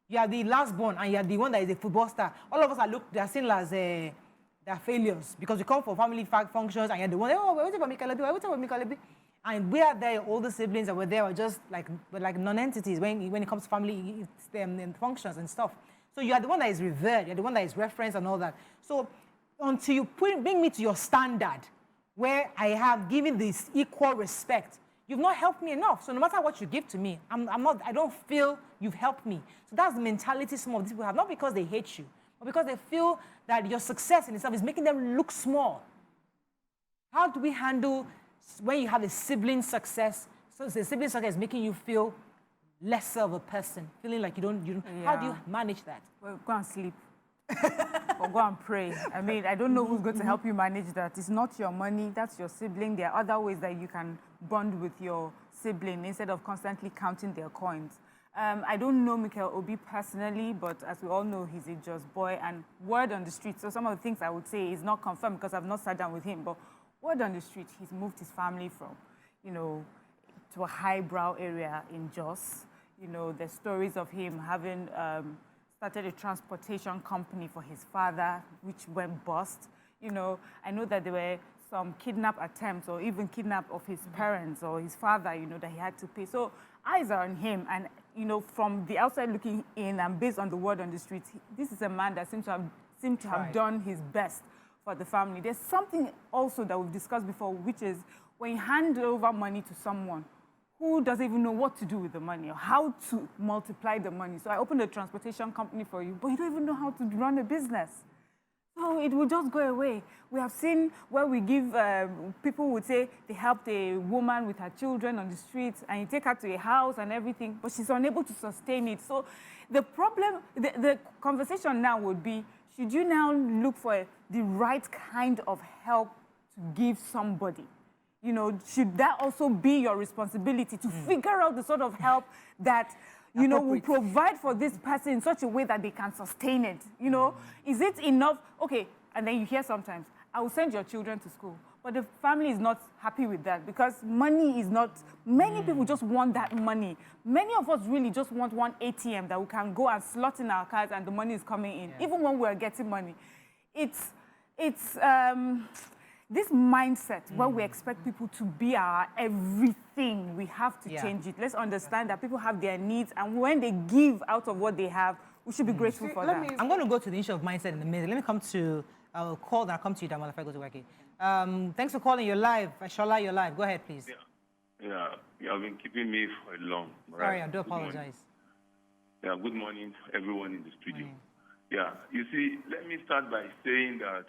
You are the last born, and you are the one that is a football star. All of us are seen as they're failures, because we come for family functions, and you're the one, oh, we're waiting for Mikel. And we are there, older siblings that were there are just like non-entities when it comes to family functions and stuff. So you are the one that is revered, you're the one that is referenced and all that. So until you bring me to your standard, where I have given this equal respect, you've not helped me enough. So no matter what you give to me, I don't feel you've helped me. So that's the mentality some of these people have, not because they hate you, but because they feel that your success in itself is making them look small. How do we handle when you have a sibling success? So the sibling success is making you feel lesser of a person, feeling like you don't. Yeah. How do you manage that? Well, go and sleep. Or go and pray. I mean, I don't know who's going to help you manage that. It's not your money, that's your sibling. There are other ways that you can bond with your sibling instead of constantly counting their coins. I don't know Mikel Obi personally, but as we all know, he's a just boy, and word on the street. So some of the things I would say is not confirmed because I've not sat down with him, but word on the street, he's moved his family from, to a highbrow area in Jos. There's stories of him having started a transportation company for his father, which went bust. I know that there were some kidnap attempts or even kidnap of his parents or his father, that he had to pay. So eyes are on him. And, from the outside looking in and based on the word on the streets, this is a man that seems to have done his best for the family. There's something also that we've discussed before, which is when you hand over money to someone who doesn't even know what to do with the money or how to multiply the money. So I opened a transportation company for you, but you don't even know how to run a business. So it will just go away. We have seen where we give, people would say they helped a woman with her children on the streets and you take her to a house and everything, but she's unable to sustain it. So the problem, the conversation now would be, should you now look for the right kind of help to give somebody? Should that also be your responsibility to figure out the sort of help that, will provide for this person in such a way that they can sustain it? Is it enough? Okay, and then you hear sometimes, I will send your children to school. But the family is not happy with that because money is not, many people just want that money. Many of us really just want one ATM that we can go and slot in our cards and the money is coming in, even when we're getting money. It's this mindset where we expect people to be our everything, we have to change it. Let's understand that people have their needs, and when they give out of what they have, we should be grateful for that. I'm going to go to the issue of mindset in a minute. Let me come to a call that I'll come to you, Damal, if I go to work. Thanks for calling. You're live. Shola, you're live. Go ahead, please. Yeah, you have been keeping me for a long time. Sorry, I do apologize. Good morning, everyone in the studio. Yeah, you see, let me start by saying that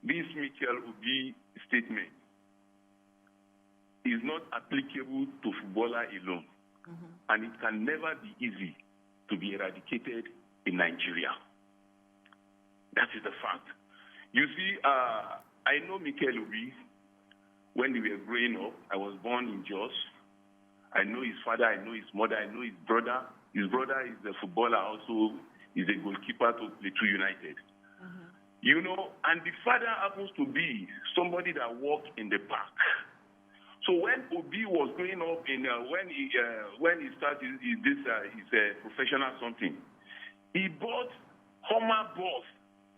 this Mikel Obi statement is not applicable to footballer alone, and it can never be easy to be eradicated in Nigeria. That is the fact. You see, I know Mikel Obi when we were growing up. I was born in Jos. I know his father, I know his mother, I know his brother. His brother is a footballer also is a goalkeeper to Plateau United. You know, and the father happens to be somebody that worked in the park. So when Obi was growing up when he started his professional something, he bought Hummer bus,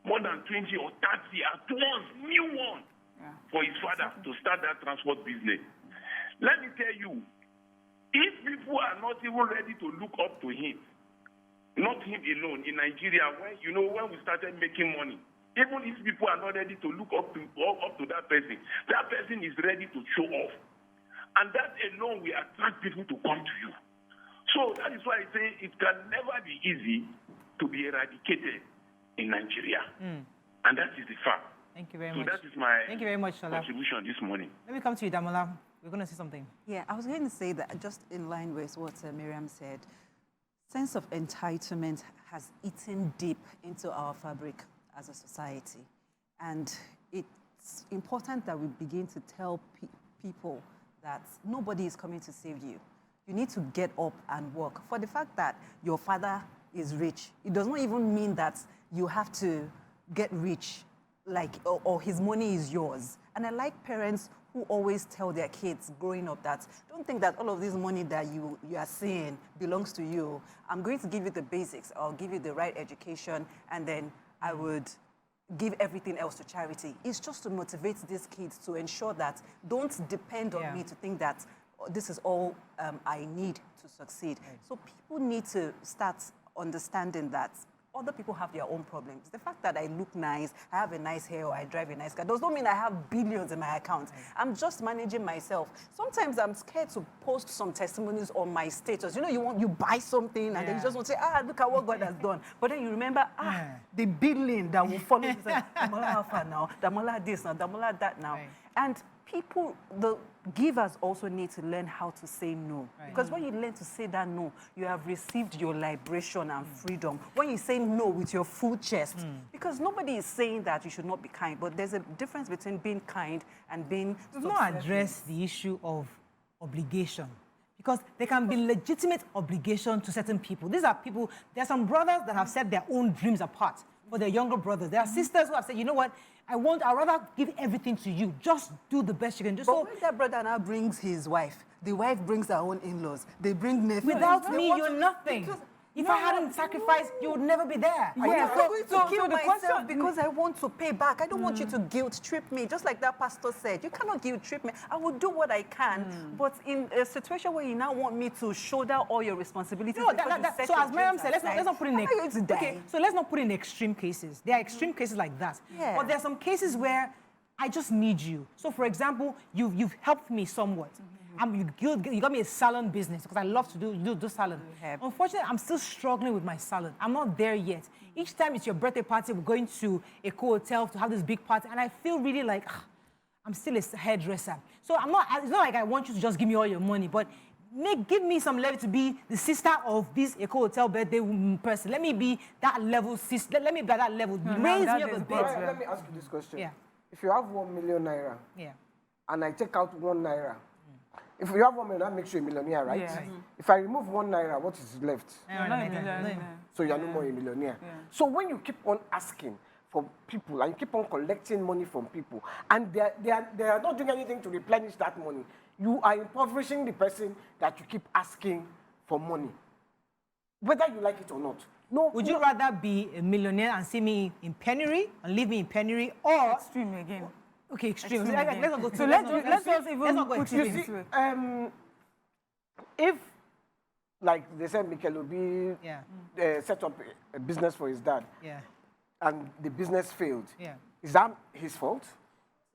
more than 20 or 30 at once, new one, for his father to start that transport business. Let me tell you, if people are not even ready to look up to him, not him alone, in Nigeria, when we started making money, even if people are not ready to look up to that person is ready to show off. And that alone will attract people to come to you. So that is why I say it can never be easy to be eradicated in Nigeria. And that is the fact. Thank you very so much. That is my Thank you very much, Shola. contribution this morning. Let me come to you, Damola. We're going to say something. Yeah, I was going to say that just in line with what Miriam said, sense of entitlement has eaten deep into our fabric as a society. And it's important that we begin to tell people that nobody is coming to save you. You need to get up and work. For the fact that your father is rich, it does not even mean that you have to get rich, or his money is yours. And I like parents who always tell their kids growing up that don't think that all of this money that you are seeing belongs to you. I'm going to give you the basics. I'll give you the right education, and then I would give everything else to charity. It's just to motivate these kids to ensure that don't depend on me to think that this is all I need to succeed. Right. So people need to start understanding that other people have their own problems. The fact that I look nice, I have a nice hair, or I drive a nice car does not mean I have billions in my account. Right. I'm just managing myself. Sometimes I'm scared to post some testimonies on my status. You know, you buy something and then you just want to say, look at what God has done. But then you remember, the billion that will follow. Like, Damola Alpha now, Damola this now, Damola that now. Right. And people, the givers also need to learn how to say no. Right. Because when you learn to say that no, you have received your liberation and freedom. When you say no with your full chest, because nobody is saying that you should not be kind, but there's a difference between being kind and being does not address the issue of obligation. Because there can be legitimate obligation to certain people. These are people, there are some brothers that have set their own dreams apart for their younger brothers. There are sisters who have said, you know what, I'd rather give everything to you. Just do the best you can do. But when that brother now brings his wife, the wife brings her own in-laws. They bring nephews. Without me, you're nothing. If I hadn't sacrificed, you would never be there. Yeah, so kill myself because I want to pay back. I don't want you to guilt trip me. Just like that pastor said, you cannot guilt trip me. I will do what I can. But in a situation where you now want me to shoulder all your responsibilities, no, so as Miriam said, let's not put in so let's not put in extreme cases. There are extreme cases like that. Yeah. But there are some cases where I just need you. So for example, you've helped me somewhat. You got me a salon business because I love to do salon. Unfortunately, I'm still struggling with my salon. I'm not there yet. Each time it's your birthday party, we're going to a hotel to have this big party, and I feel really like I'm still a hairdresser. So it's not like I want you to just give me all your money, but give me some level to be the sister of this hotel birthday person. Let me be that level sister. Let me be that level. Raise me up a bit. Let me ask you this question. Yeah. If you have 1 million naira, and I take out 1 naira, if you have 1 million, that makes you a millionaire, right? Yeah. If I remove 1 naira, what is left? So you are no more a millionaire. Yeah. So when you keep on asking for people and you keep on collecting money from people, and they are not doing anything to replenish that money, you are impoverishing the person that you keep asking for money, whether you like it or not. No. Would you rather be a millionaire and see me in penury and leave me in penury, or extreme again? Okay, extreme. Let's not go to. So let's even put it into it. If, like they said, Mikel Obi set up a business for his dad, and the business failed, is that his fault?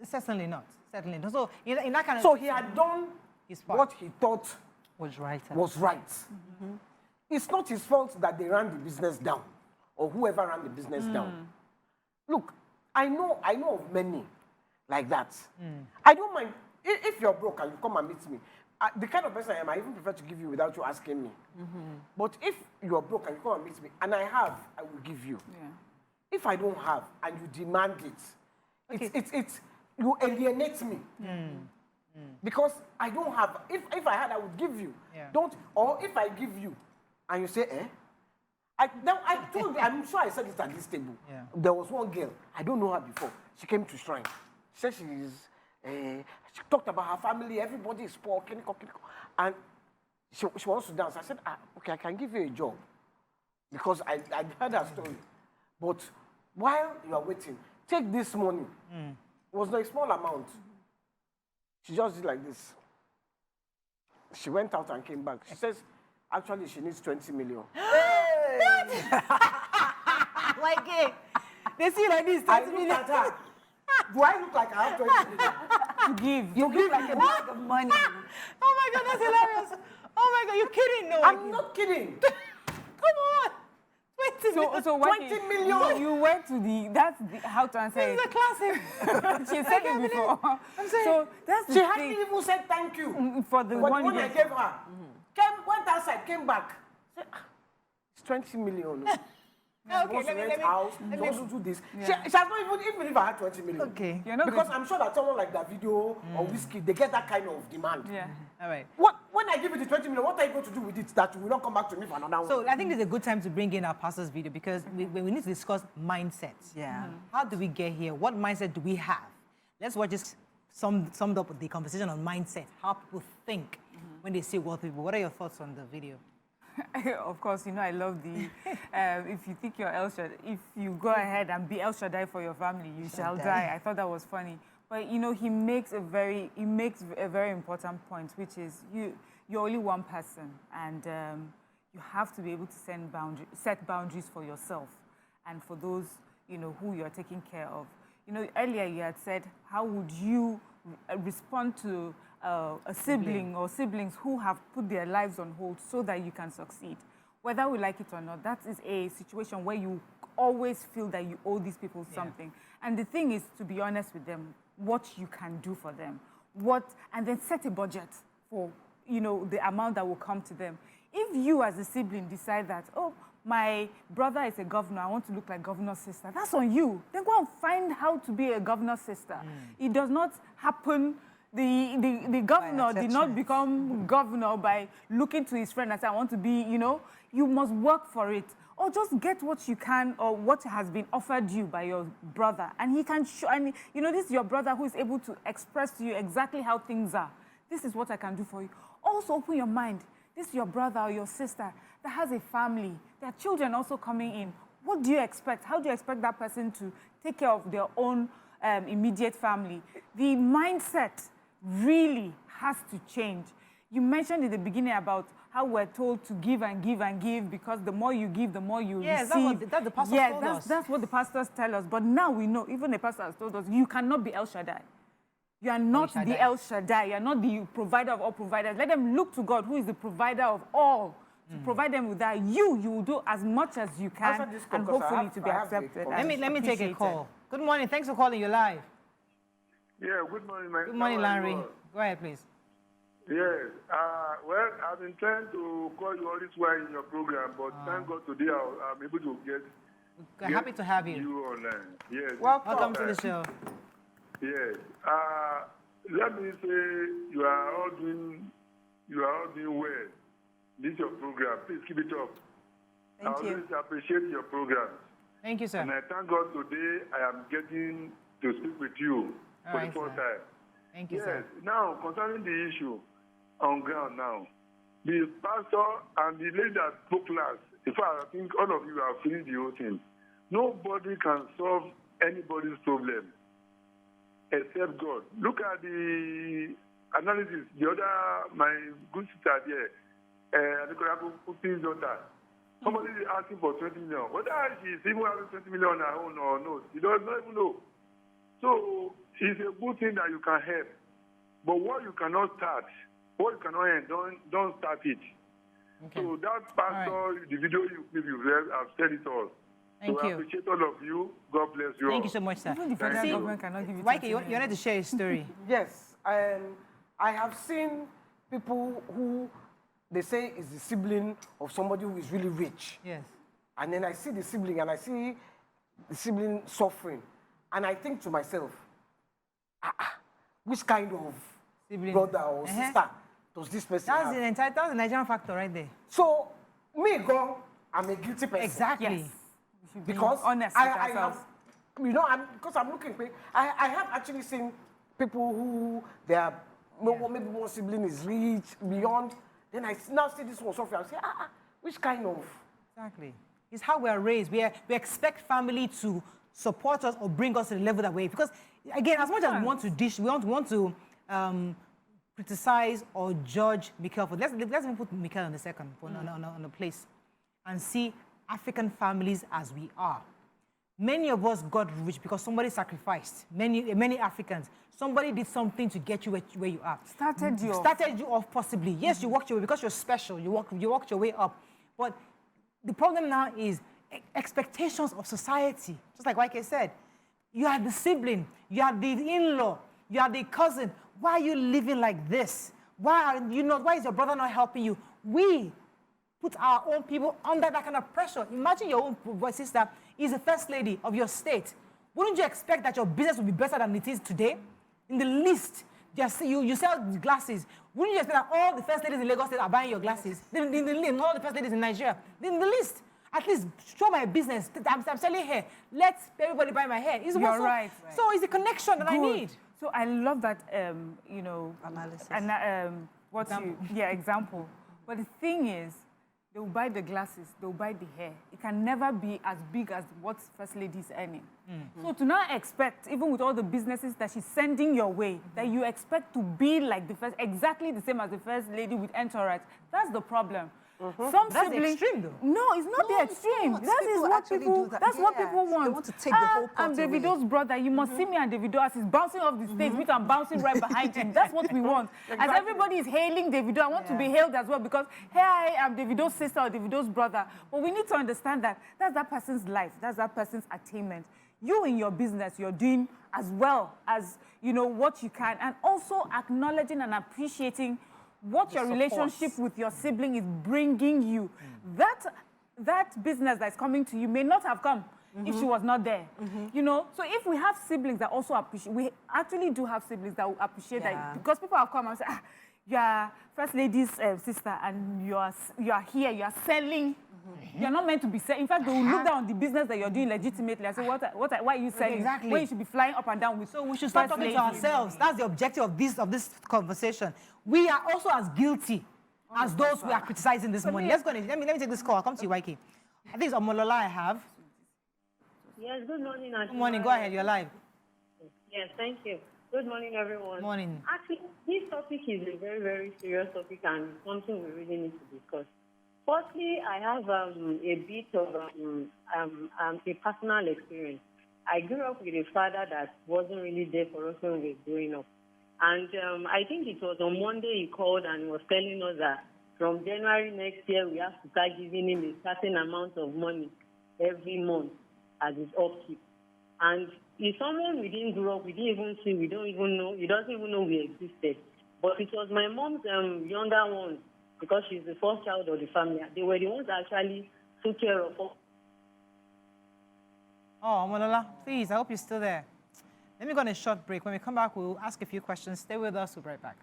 Certainly not. Certainly not. So in that kind of. So he had done what he thought was right. It's not his fault that they ran the business down, or whoever ran the business down. Look, I know of many like that. I don't mind if you're broke and you come and meet me. The kind of person I am, I even prefer to give you without you asking me. But if you're broke and you come and meet me, and I have, I will give you. Yeah. If I don't have and you demand it, it's you alienate me. Because I don't have. If I had, I would give you. Yeah. Or if I give you, and you say, I told you, I'm sure I said it at this table. Yeah. There was one girl, I don't know her before. She came to Shrine. She said she talked about her family, everybody is poor, and she wants to dance. I said, okay, I can give you a job. Because I heard her story. But while you are waiting, take this money. It was not a small amount. She just did like this. She went out and came back. She says, actually, she needs 20 million. Like it. They see like this. I looked at her. Do I look like I have 20 million? To give. You give like a bag of money. Oh my God, that's hilarious. Oh my God, you're kidding? No. I'm not kidding. Come on. 20 million. So when 20 million. You went to how to answer This is it. a classic. She said it before. I'm saying. So that's the She thing. hadn't even said thank you. For the But one when you I gave. gave her, went outside, came back. Said, it's 20 million. She wants to rent house, she wants to do this. She has not even if I had 20 million. Okay. You're not Because going I'm sure that someone like Davido or Whiskey, they get that kind of demand. Yeah. All right. When I give you the 20 million, what are you going to do with it that you will not come back to me for another one? So I think this is a good time to bring in our pastor's video because we need to discuss mindsets. Yeah. How do we get here? What mindset do we have? Let's watch this summed up the conversation on mindset, how people think when they see wealthy people. What are your thoughts on the video? Of course, I love the, if you think you're El Shaddai, if you go ahead and be El Shaddai for your family, you shall die. I thought that was funny. But, he makes a very important point, which is you're only one person, and you have to be able to set boundaries for yourself and for those, who you're taking care of. Earlier you had said, how would you respond to a sibling or siblings who have put their lives on hold so that you can succeed? Whether we like it or not, that is a situation where you always feel that you owe these people something. And the thing is to be honest with them, what you can do for them, and then set a budget for, the amount that will come to them. If you as a sibling decide that, my brother is a governor, I want to look like governor's sister, that's on you. Then go and find how to be a governor's sister. It does not happen. The governor did not become governor by looking to his friend and say, I want to be, you must work for it. Or just get what you can or what has been offered you by your brother. And he can show, and this is your brother who is able to express to you exactly how things are. This is what I can do for you. Also open your mind. This is your brother or your sister that has a family. There are children also coming in. What do you expect? How do you expect that person to take care of their own immediate family? The mindset really has to change. You mentioned in the beginning about how we're told to give and give and give because the more you give, the more you receive. That's the pastors told us. That's what the pastors tell us. But now we know, even the pastor has told us, you cannot be El Shaddai. You are not the El Shaddai. You are not the provider of all providers. Let them look to God, who is the provider of all. To provide them with that, you will do as much as you can, and hopefully to be accepted. Let me take a call. Good morning. Thanks for calling. You're live. Yeah, good morning, Good morning, Larry. Go ahead, please. Yes. Well, I've been trying to call you all this while in your program, but thank God today I'm able to get happy to have you. You online. Yes. Welcome to the show. Yes. Let me say you are all doing well. This is your program. Please keep it up. Thank you. I always appreciate your programs. Thank you, sir. And I thank God today I am getting to speak with you for the first time. Thank you, yes. sir. Now, concerning the issue on ground now, the pastor and the lady that spoke last, in fact, I think all of you have finished the whole thing. Nobody can solve anybody's problem except God. Look at the analysis. The other, my good sister there, Kuti's daughter. Somebody is asking for 20 million. Whether she's even having 20 million on her own or not, she does not even know. So it's a good thing that you can help. But what you cannot start, what you cannot end, don't start it. Okay. So that pastor, the video you read, I've said it all. Thank you. I appreciate all of you. God bless you all. Thank you so much, sir. Even the federal government cannot give you Waike, you wanted to share a story. Yes. I have seen people who they say is the sibling of somebody who is really rich. Yes. And then I see the sibling and I see the sibling suffering. And I think to myself, which kind of sibling, brother or sister does this person have? That's the Nigerian factor right there. So, me, I'm a guilty person. Exactly. Yes. We should be Because honest with I ourselves. have, you know, because I'm looking, I have actually seen people who their maybe one sibling is rich, beyond. Then I now see this one suffering. I say, which kind of? Exactly. It's how we are raised. We expect family to support us or bring us to the level that we're. Because, again, as much as we want to want to criticize or judge Mikel for, let's even put Mikel on the second, on the place, and see African families as we are. Many of us got rich because somebody sacrificed. Many Africans. Somebody did something to get you where you are. Started you off possibly. Yes, you walked your way because you're special. You walked your way up. But the problem now is expectations of society. Just like Waike said, you are the sibling, you are the in-law, you are the cousin. Why are you living like this? Why is your brother not helping you? We put our own people under that kind of pressure. Imagine your own sister is the first lady of your state. Wouldn't you expect that your business would be better than it is today? In the least, you sell glasses. Wouldn't you expect that all the first ladies in Lagos State are buying your glasses? In the least, all the first ladies in Nigeria. In the least, at least show my business. I'm selling hair. Let everybody buy my hair. You're right. So it's a connection that I need. So I love that, analysis. And example. But the thing is, they will buy the glasses, they will buy the hair. It can never be as big as what First Lady is earning. So to not expect, even with all the businesses that she's sending your way, that you expect to be like exactly the same as the First Lady with entourage, that's the problem. Some that's siblings, the extreme, though. No, it's not the extreme. That is what people. That's what people want. They want to take the whole pot I'm Davido's brother. You must see me and Davido as he's bouncing off the stage, which I'm bouncing right behind him. That's what we want. As everybody is hailing Davido, I want to be hailed as well because here I am, Davido's sister or Davido's brother. But we need to understand that that's that person's life. That's that person's attainment. You in your business, you're doing as well as what you can, and also acknowledging and appreciating what your relationship with your sibling is bringing you. That business that's coming to you may not have come if she was not there. So if we have siblings that also appreciate, we actually do have siblings that will appreciate that, because people have come and say, you are First Lady's sister and you are here, you are selling. You're not meant to be selling. In fact, they will look down on the business that you're doing legitimately and say, why are you selling? Exactly. When you should be flying up and down with. So we should start talking to ourselves. That's the objective of this conversation. We are also as guilty as those we are criticizing this morning. Let me take this call. I'll come to you, Waike. I think it's Omolola I have. Yes, good morning. Good morning. Go ahead. You're live. Yes, thank you. Good morning, everyone. Morning. Actually, this topic is a very, very serious topic and something we really need to discuss. Firstly, I have a bit of a personal experience. I grew up with a father that wasn't really there for us when we were growing up. And I think it was on Monday he called and was telling us that from January next year, we have to start giving him a certain amount of money every month as his upkeep. And he's someone we didn't grow up, we didn't even see, we don't even know, he doesn't even know we existed. But it was my mom's younger ones, because she's the first child of the family. They were the ones that actually took care of her. Oh, Omolola, please, I hope you're still there. Let me go on a short break. When we come back, we'll ask a few questions. Stay with us. We'll be right back.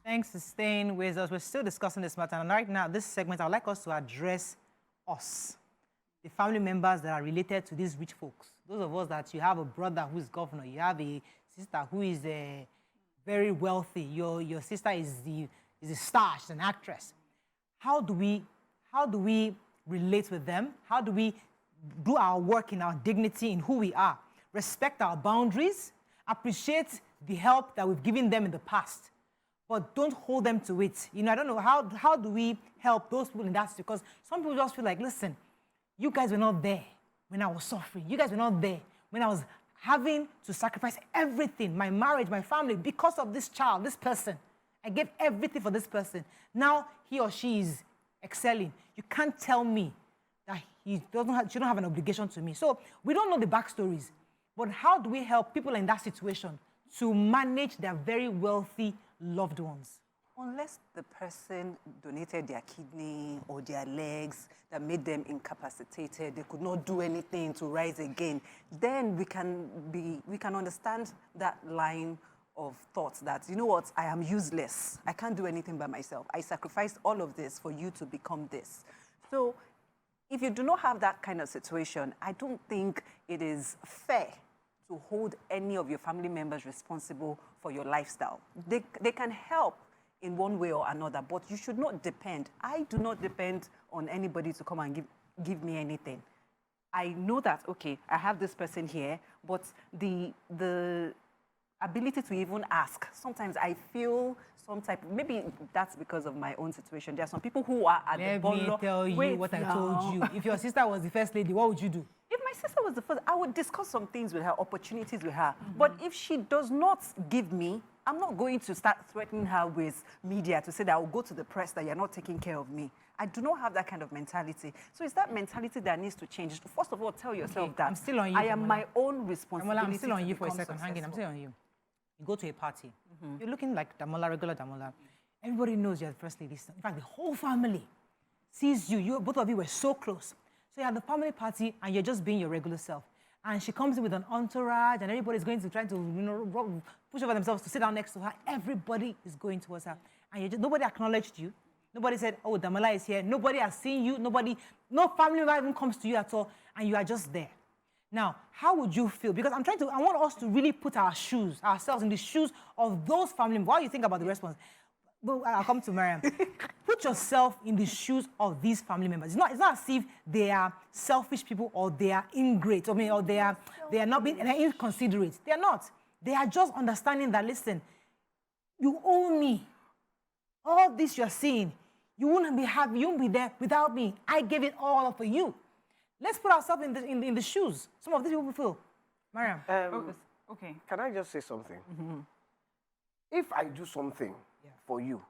Thanks for staying with us. We're still discussing this matter. And right now, this segment, I'd like us to address us, the family members that are related to these rich folks. Those of us that you have a brother who's governor, you have a sister who is very wealthy. Your sister is a star, she's an actress. How do we relate with them? How do we do our work in our dignity, in who we are? Respect our boundaries, appreciate the help that we've given them in the past, but don't hold them to it. I don't know, how do we help those people in that? Because some people just feel like, listen, you guys were not there when I was suffering. You guys were not there when I was having to sacrifice everything, my marriage, my family, because of this child, this person. I gave everything for this person. Now he or she is excelling. You can't tell me that she don't have an obligation to me. So we don't know the backstories. But how do we help people in that situation to manage their very wealthy loved ones? Unless the person donated their kidney or their legs that made them incapacitated, they could not do anything to rise again, then we can understand that line of thoughts that, you know what, I am useless. I can't do anything by myself. I sacrificed all of this for you to become this. So if you do not have that kind of situation, I don't think it is fair to hold any of your family members responsible for your lifestyle. They can help in one way or another, but you should not depend. I do not depend on anybody to come and give me anything. I know that, okay, I have this person here, but the ability to even ask, sometimes I feel some type, maybe that's because of my own situation. There are some people who are at the bottom. Let me tell you what I told you. If your sister was the first lady, what would you do? If my sister was the first, I would discuss some things with her, opportunities with her. But if she does not give me, I'm not going to start threatening her with media to say that I will go to the press that you're not taking care of me. I do not have that kind of mentality. So it's that mentality that needs to change. First of all, tell yourself that I'm still on you, I am my own responsibility. I'm still on you for a second. Successful. Hang in, I'm still on you. You go to a party. You're looking like Damola, regular Damola. Everybody knows you're the first lady. In fact, the whole family sees you. Both of you were so close. So you're at the family party and you're just being your regular self. And she comes in with an entourage and everybody's going to try to, push over themselves to sit down next to her. Everybody is going towards her. And nobody acknowledged you. Nobody said, oh, Damola is here. Nobody has seen you. No family member even comes to you at all. And you are just there. Now, how would you feel? Because I want us to really put ourselves in the shoes of those family members. What do you think about the response? Well, I'll come to Mariam. Put yourself in the shoes of these family members. It's not as if they are selfish people or they are ingrate, or they are not being inconsiderate. They are not. They are just understanding that, listen, you owe me. All this you're seeing, you wouldn't be happy, you won't be there without me. I gave it all up for you. Let's put ourselves in the shoes. Some of these people feel. Mariam. Okay. Can I just say something? If I do something for you,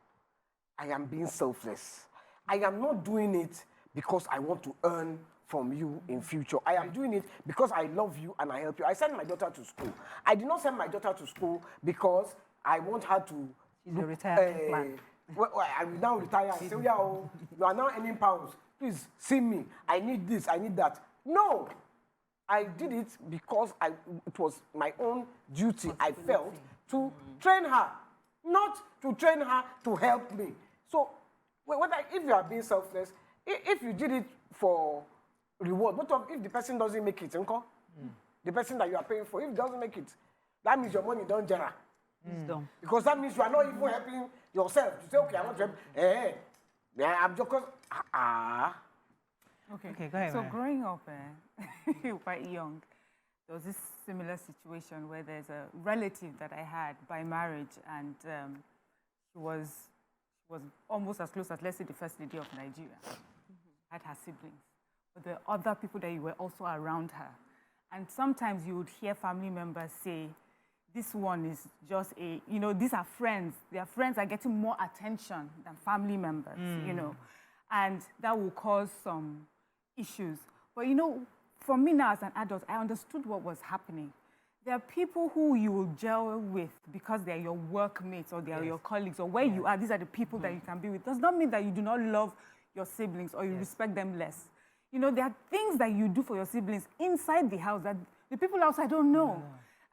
I am being selfless. I am not doing it because I want to earn from you in future. I am doing it because I love you and I help you. I sent my daughter to school. I did not send my daughter to school because I want her to... She's a retirement plan. I will now retire and say, you are now earning pounds. Please, see me. I need this, I need that. No. I did it because it was my own duty, I felt, to train her. Not to train her to help me. So, if you are being selfless, if you did it for reward, if the person doesn't make it, the person that you are paying for, if he doesn't make it, that means your money don't generate. Because that means you are not even helping yourself. To say, okay, I want to help. I'm just Okay, go ahead. So growing up, quite young, there was this similar situation where there's a relative that I had by marriage, and she was almost as close as, let's say, the first lady of Nigeria. Had her siblings, but there are other people that were also around her, and sometimes you would hear family members say, "This one is just these are friends. Their friends are getting more attention than family members, and that will cause some issues." But for me now as an adult, I understood what was happening. There are people who you will gel with because they're your workmates or they're your colleagues or where you are. These are the people that you can be with. Does not mean that you do not love your siblings or you respect them less. There are things that you do for your siblings inside the house that the people outside don't know.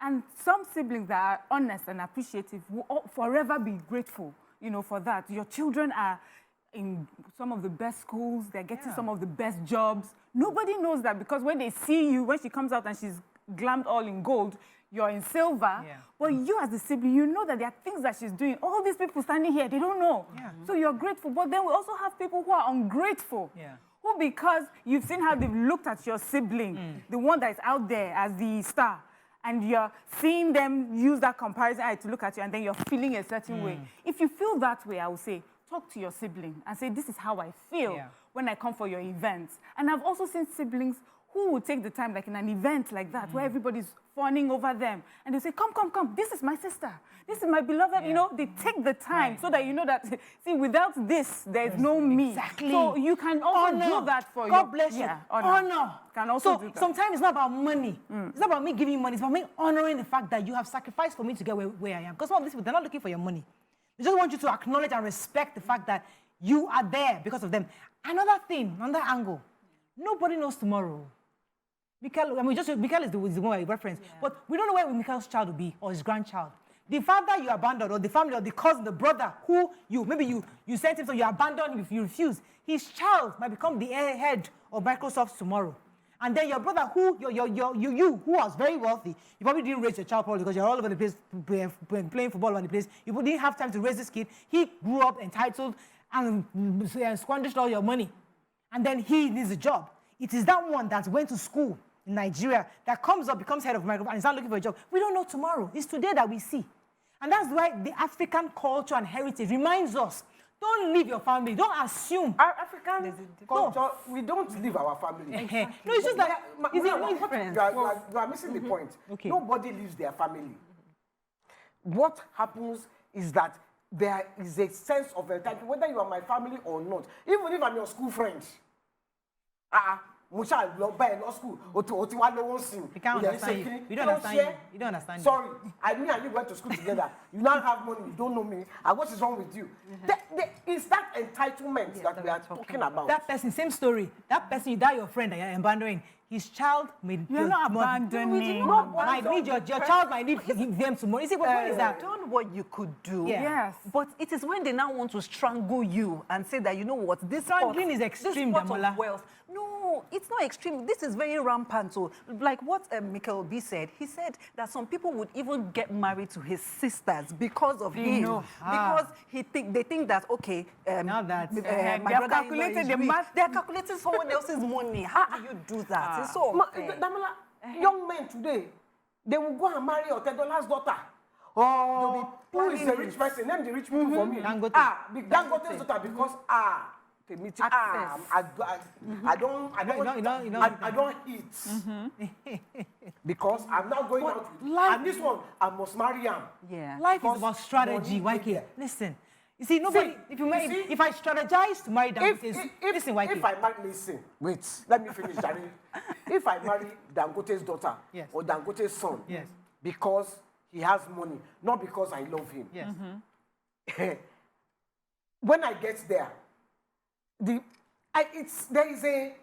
And some siblings that are honest and appreciative will forever be grateful, for that. Your children are in some of the best schools. They're getting some of the best jobs. Nobody knows that because when they see you, when she comes out and she's glammed all in gold, you're in silver. But you as a sibling, you know that there are things that she's doing. All these people standing here, they don't know. So you're grateful. But then we also have people who are ungrateful. Who, because you've seen how they've looked at your sibling, the one that is out there as the star, and you're seeing them use that comparison eye to look at you, and then you're feeling a certain way. If you feel that way, I would say, talk to your sibling and say, this is how I feel. when I come for your events. And I've also seen siblings who will take the time, like in an event like that, where everybody's fawning over them. And they say, come, come, come, this is my sister. This is my beloved. You know, they take the time so that you know that, see, without this, there's no me. Exactly. So you can also do that for God bless you. Yeah, honor. Can also do that. Sometimes it's not about money. It's not about me giving you money. It's about me honoring the fact that you have sacrificed for me to get where I am. Because some of these people, they're not looking for your money. They just want you to acknowledge and respect the fact that you are there because of them. Another thing, another angle, nobody knows tomorrow. Mikel, Mikel is the one I reference, but we don't know where Mikel's child will be or his grandchild. The father you abandoned, or the family, or the cousin, the brother, who maybe you sent him, so you abandoned him if you refuse. His child might become the head of Microsoft tomorrow. And then your brother, who was very wealthy, you probably didn't raise your child probably because you're all over the place playing football all over the place. You didn't have time to raise this kid. He grew up entitled and squandered all your money. And then he needs a job. It is that one that went to school in Nigeria that comes up, becomes head of Microsoft, and is not looking for a job. We don't know tomorrow. It's today that we see. And that's why the African culture and heritage reminds us, don't leave your family. Don't assume. Our African culture, we don't leave our family. No, it's just like, you are missing the point. Okay. Nobody leaves their family. What happens is that there is a sense of entitlement, whether you are my family or not. Even if I'm your school friend. You can't understand you. You don't understand you. You don't understand you. Sorry, I mean, and you went to school together. You now have money, you don't know me. And what is wrong with you? It's that entitlement that we are talking about. That person, same story. That person, your friend that you're abandoning, his child may... You're not abandoning. Your child might need them tomorrow. You see, what is that? Done what you could do. Yes. But it is when they now want to strangle you and say that, you know what, this strangling is extreme, Damola. Wealth. No, it's not extreme. This is very rampant. So, like what Mikel B said, he said that some people would even get married to his sisters because of him. Because they think that, okay, now that my brother calculated the math. They're calculating someone else's money. How do you do that? It's so unfair. Damola, young men today, they will go and marry Otedola's daughter. Oh, who is the rich person? Name the rich people for me. Dangote's daughter, because I don't eat. Because I'm not going out with and this one, I must marry him. Yeah. Life is about strategy, YK. Listen. You see, nobody, if I strategize to marry Dangote's, listen, YK. If I marry, listen, wait, let me finish, Danny. If I marry Dangote's daughter or Dangote's son, because he has money, not because I love him. Yes. When I get there, there is a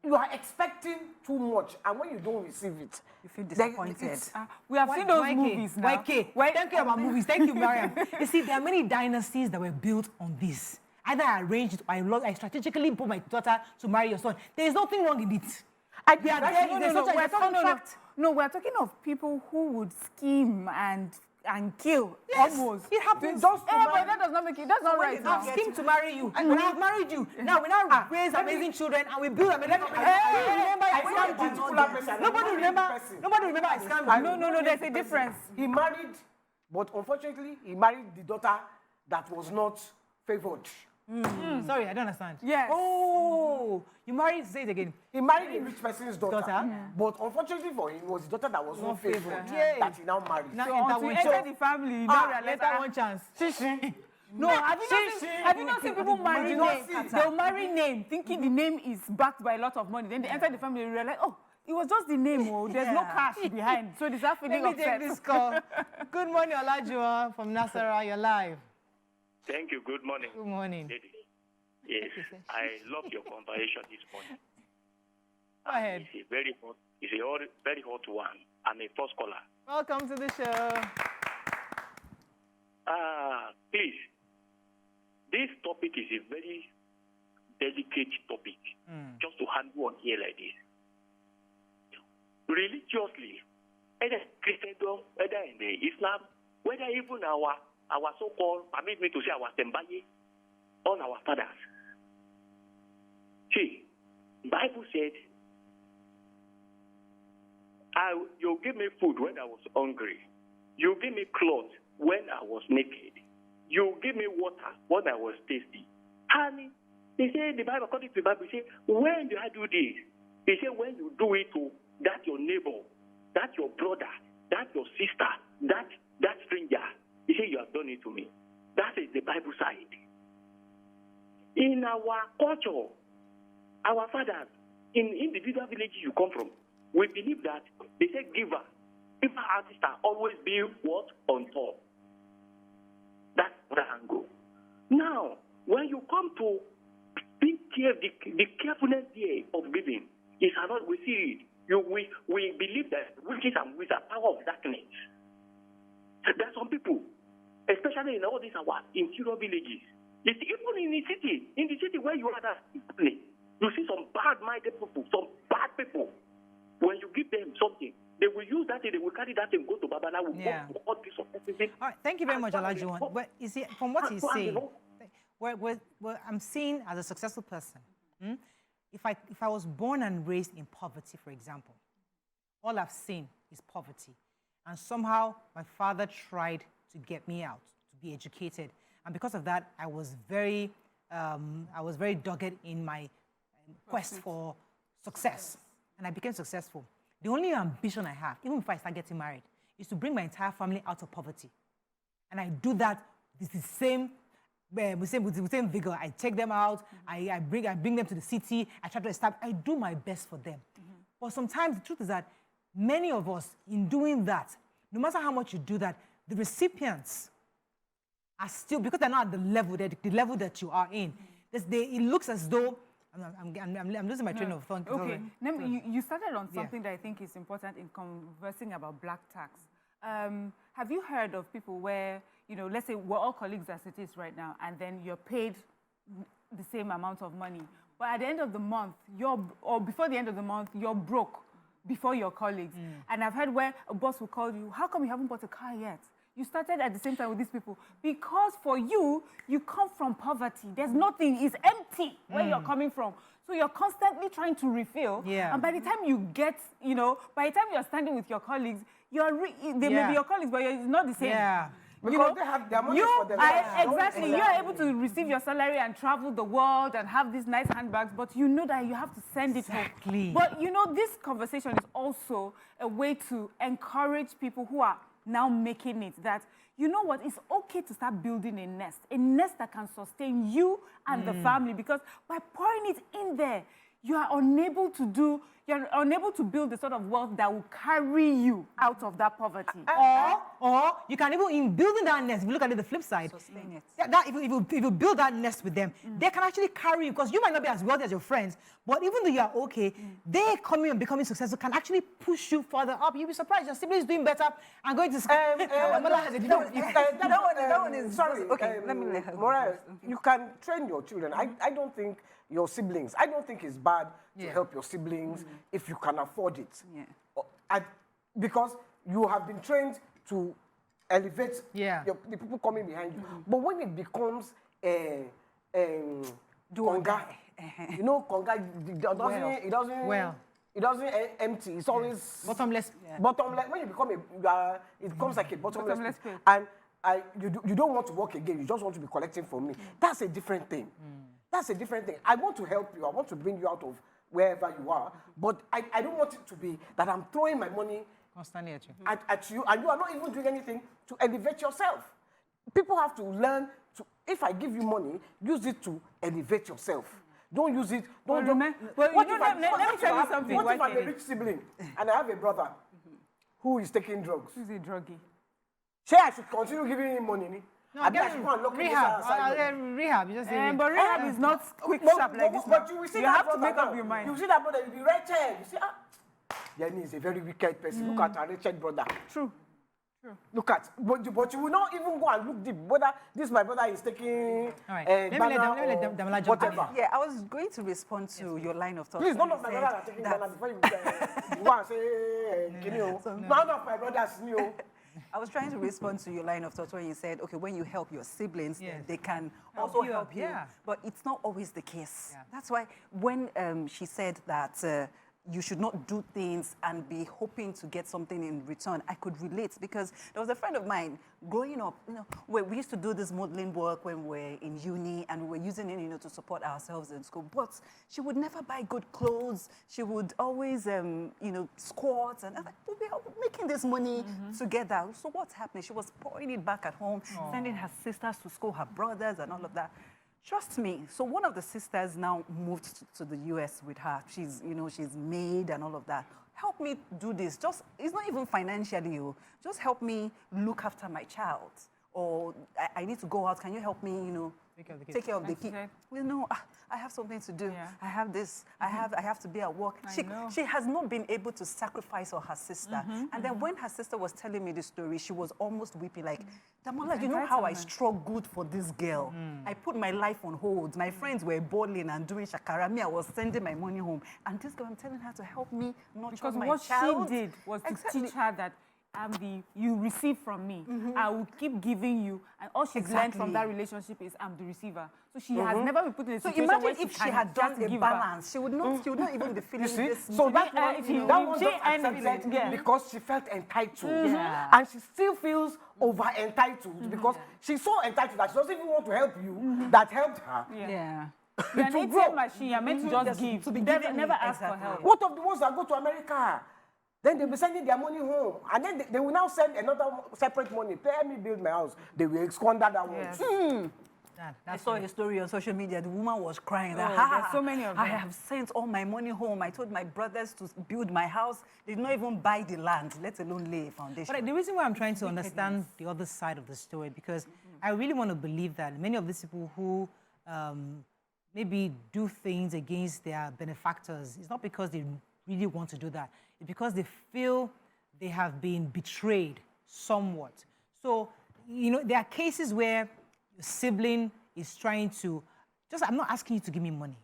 you are expecting too much, and when you don't receive it, you feel disappointed. We have seen those movies now. Thank you about movies. Thank you, Mariam. You see, there are many dynasties that were built on this. Either I arranged, I strategically put my daughter to marry your son. There is nothing wrong in it. We're talking of people who would scheme and kill. Yes, almost. it happens. But that does not make it. That's not right. I've schemed to marry you. And when I've married you, now we now raise amazing children and we build them. Nobody remember I scammed you. No, there's a difference. He married, but unfortunately, he married the daughter that was not favored. Sorry, I don't understand. Yes. Oh, you married, say it again. He married a rich person's daughter. But unfortunately for him, it was the daughter that was not favored that he now married. Now enter the family, later one chance. No, have you not seen people marry name? They'll marry name, thinking the name is backed by a lot of money. Then they enter the family and realize, oh, it was just the name. Oh, there's no cash behind. So they start feeling upset. Let me take this call. Good morning, Olajua from Nasarawa. You're live. Thank you. Good morning. Good morning. Lady. Yes, I love your conversation this morning. Go ahead. It's a very hot one. I'm a first caller. Welcome to the show. Please, this topic is a very delicate topic. Just to handle on here like this. Religiously, whether Christendom, whether in the Islam, whether even our so-called, permit me to say our Sembaye, all our fathers. See, Bible said, you give me food when I was hungry. You give me clothes when I was naked. You give me water when I was thirsty. And they say, the Bible, according to the Bible, say, when do I do this? They say, when you do it to that your neighbor, that your brother, that your sister, that stranger, they say, you have done it to me. That is the Bible side. In our culture, our fathers, in individual villages you come from, we believe that they say giver artists are always be what? On top. That's the angle. Now, when you come to be careful, the carefulness there of giving is another. We see it. We believe that witches and wizards, power of darkness. There are some people, especially in all these our interior villages, it's even in the city where you are, that you see some bad-minded people, some bad people. When you give them something, they will use that thing, they will carry that thing, go to Babalawo, all this of everything. All right, thank you very much, Olajuwon. But you see, from what he's saying, I'm seeing as a successful person, if I was born and raised in poverty, for example, all I've seen is poverty. And somehow my father tried to get me out, to be educated. And because of that, I was very dogged in my quest for success. And I became successful. The only ambition I have, even if I start getting married, is to bring my entire family out of poverty. And I do that with the same vigor. I take them out, I bring them to the city, I try to establish, I do my best for them. But sometimes the truth is that many of us, in doing that, no matter how much you do that, the recipients are still, because they're not at the level that you are in, it looks as though, I'm losing my train of thought. Okay, you started on something that I think is important in conversing about black tax. Have you heard of people where, let's say we're all colleagues as it is right now, and then you're paid the same amount of money, but at the end of the month, or before the end of the month, you're broke before your colleagues. And I've heard where a boss will call you, how come you haven't bought a car yet? You started at the same time with these people. Because for you, you come from poverty. There's nothing, it's empty where you're coming from. So you're constantly trying to refill. And by the time you get, by the time you're standing with your colleagues, they may be your colleagues, but it's not the same. Because they have their money for themselves. Exactly. You're able to receive your salary and travel the world and have these nice handbags, but you know that you have to send it home. But this conversation is also a way to encourage people who are now making it that, you know what, it's okay to start building a nest that can sustain you and the family, because by pouring it in there, you are unable to build the sort of wealth that will carry you out of that poverty. Or you can even, in building that nest, if you look at it the flip side, sustain it. If you build that nest with them, they can actually carry you, because you might not be as wealthy as your friends, but even though you are okay, they coming and becoming successful can actually push you further up. You'll be surprised your siblings doing better and going to school. That one is sorry. Okay, let me let her. Mariah, you can train your children. I don't think your siblings. I don't think it's bad to help your siblings if you can afford it. Because you have been trained to elevate the people coming behind you. But when it becomes conga, conga, it doesn't empty. It's always bottomless. Bottomless. When you become it becomes like a bottomless pit. And you don't want to work again. You just want to be collecting from me. That's a different thing. That's a different thing. I want to help you. I want to bring you out of wherever you are. But I don't want it to be that I'm throwing my money constantly at you. At you, and you are not even doing anything to elevate yourself. People have to learn to, if I give you money, use it to elevate yourself. Don't use it. Let me tell you something. What if I'm a rich sibling and I have a brother who is taking drugs? Who's a druggie? Say I should continue giving him money. No, rehab. You just say but rehab is not quick sharp like this. But you will see you that have brother to make up your mind. You see that brother, you'll be wretched. You see, Yeni is a very wicked person. Look at her wretched brother. True. Look at, but you will not even go and look deep. Whether this my brother is taking whatever. Yeah, I was going to respond to your line of thought. Please, none of my brothers are taking banana before you go and say, none of my brothers knew. I was trying to respond to your line of thought when you said, okay, when you help your siblings, they can also help you. But it's not always the case. That's why when she said that you should not do things and be hoping to get something in return. I could relate because there was a friend of mine growing up, where we used to do this modeling work when we were in uni and we were using it, to support ourselves in school. But she would never buy good clothes. She would always, squat. And I was like, we are making this money together. So what's happening? She was pouring it back at home, sending her sisters to school, her brothers and all of that. Trust me. So one of the sisters now moved to the US with her. She's, she's maid and all of that. Help me do this. It's not even financially. Just help me look after my child. Or I need to go out. Can you help me, take care of the kid? I have something to do. Yeah. I have this. I have to be at work. She has not been able to sacrifice for her sister. And then when her sister was telling me the story, she was almost weeping like, Damola, you know how I struggled for this girl? I put my life on hold. My friends were balling and doing shakara. Me, I was sending my money home. And this girl, I'm telling her to help me nurture my child. Because what she did was to teach her that you receive from me. I will keep giving you. And all she's learned from that relationship is I'm the receiver. So she has never been put in a situation imagine where if she had done a balance, she would not even be feeling this. So that one just accepted because she felt entitled. And she still feels over-entitled because she's so entitled that she doesn't even want to help you that helped her. You're an ATM machine. You're meant to just give. To be never ask for help. What of the ones that go to America? Then they'll be sending their money home. And then they will now send another separate money. Pay me build my house. They will squander that one. I saw a story on social media. The woman was crying. There's so many of them. I have sent all my money home. I told my brothers to build my house. They did not even buy the land, let alone lay a foundation. But the reason why I'm trying to understand the other side of the story, because I really want to believe that many of these people who maybe do things against their benefactors, it's not because they really want to do that. It's because they feel they have been betrayed somewhat. So, there are cases where your sibling is trying to, I'm not asking you to give me money.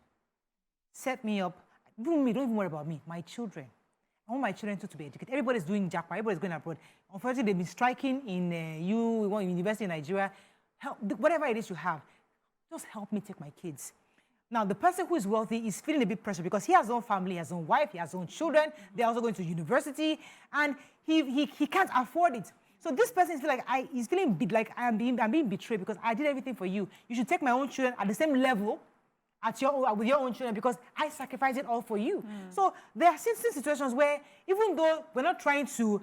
Set me up. Don't even worry about me, my children. I want my children to be educated. Everybody's doing Japa, everybody's going abroad. Unfortunately, they've been striking in university in Nigeria. Help, whatever it is you have, just help me take my kids. Now, the person who is wealthy is feeling a bit pressure because he has his own family, he has his own wife, he has his own children. They're also going to university, and he can't afford it. So this person he's feeling like I'm being betrayed because I did everything for you. You should take my own children at the same level with your own children because I sacrificed it all for you. So there are certain situations where even though we're not trying to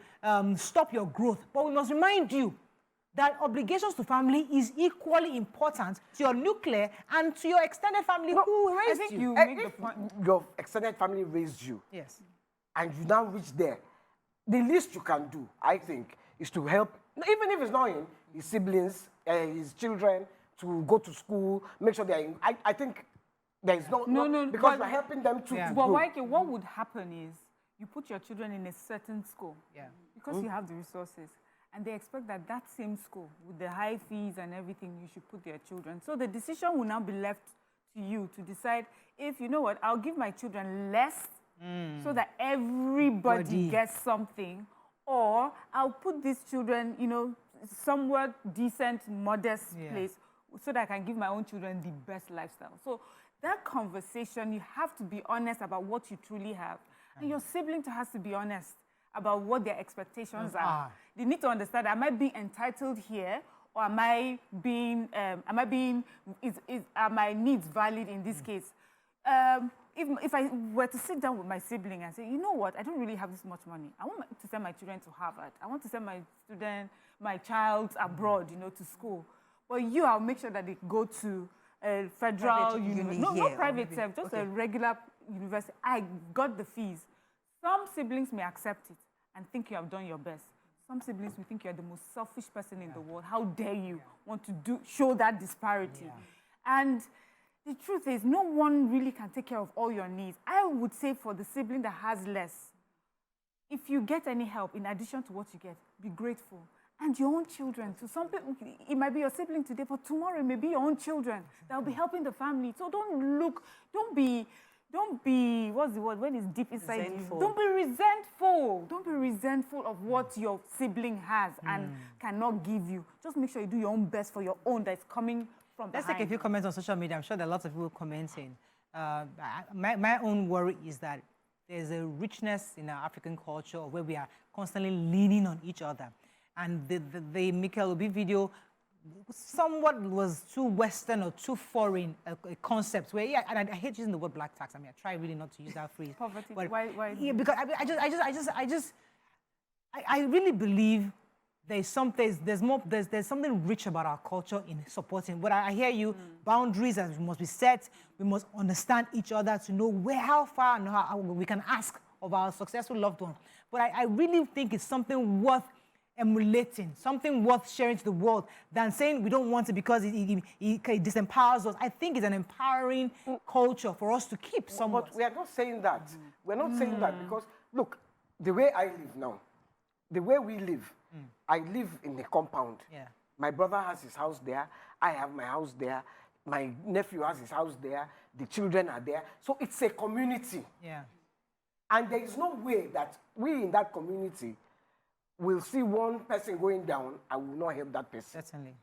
stop your growth, but we must remind you that obligations to family is equally important to your nuclear and to your extended family who raised you. Make the point. Your extended family raised you. Yes. And you now reach there. The least you can do, I think, is to help, even if it's not his siblings, his children, to go to school, make sure they're in. I think there is no because you're helping them to But what would happen is you put your children in a certain school because you have the resources. And they expect that same school, with the high fees and everything, you should put their children. So the decision will now be left to you to decide if, I'll give my children less so that everybody gets something, or I'll put these children, somewhat decent, modest place so that I can give my own children the best lifestyle. So that conversation, you have to be honest about what you truly have. And your sibling has to be honest about what their expectations are. They need to understand, am I being entitled here, or are my needs valid in this case? If I were to sit down with my sibling and say, you know what, I don't really have this much money. I want to send my children to Harvard. I want to send my child abroad, to school. But I'll make sure that they go to a federal university. Not private, just a regular university. I got the fees. Some siblings may accept it and think you have done your best. Some siblings will think you're the most selfish person in the world. How dare you want to show that disparity? And the truth is, no one really can take care of all your needs. I would say for the sibling that has less, if you get any help in addition to what you get, be grateful. And your own children. So some people, it might be your sibling today, but tomorrow it may be your own children that will be helping the family. So don't be, what's the word, when it's deep inside you? Don't be resentful. Don't be resentful of what your sibling has and cannot give you. Just make sure you do your own best for your own that's coming from behind. Let's take a few comments on social media. I'm sure there are lots of people commenting. My own worry is that there's a richness in our African culture where we are constantly leaning on each other. And the Mikel Obi video somewhat was too Western or too foreign a concept where, yeah, and I hate using the word black tax. I mean, I try really not to use that phrase. Poverty, but why? Yeah, because I really believe there's something rich about our culture in supporting. But I hear you, boundaries must be set. We must understand each other to know how far and how we can ask of our successful loved one. But I really think it's something worth emulating, something worth sharing to the world than saying we don't want it because it disempowers us. I think it's an empowering culture for us to keep somewhat. But we are not saying that. We're not saying that because, look, the way I live now, the way we live, I live in a compound. Yeah. My brother has his house there. I have my house there. My nephew has his house there. The children are there. So it's a community. Yeah. And there is no way that we in that community will see one person going down and will not help that person. Certainly.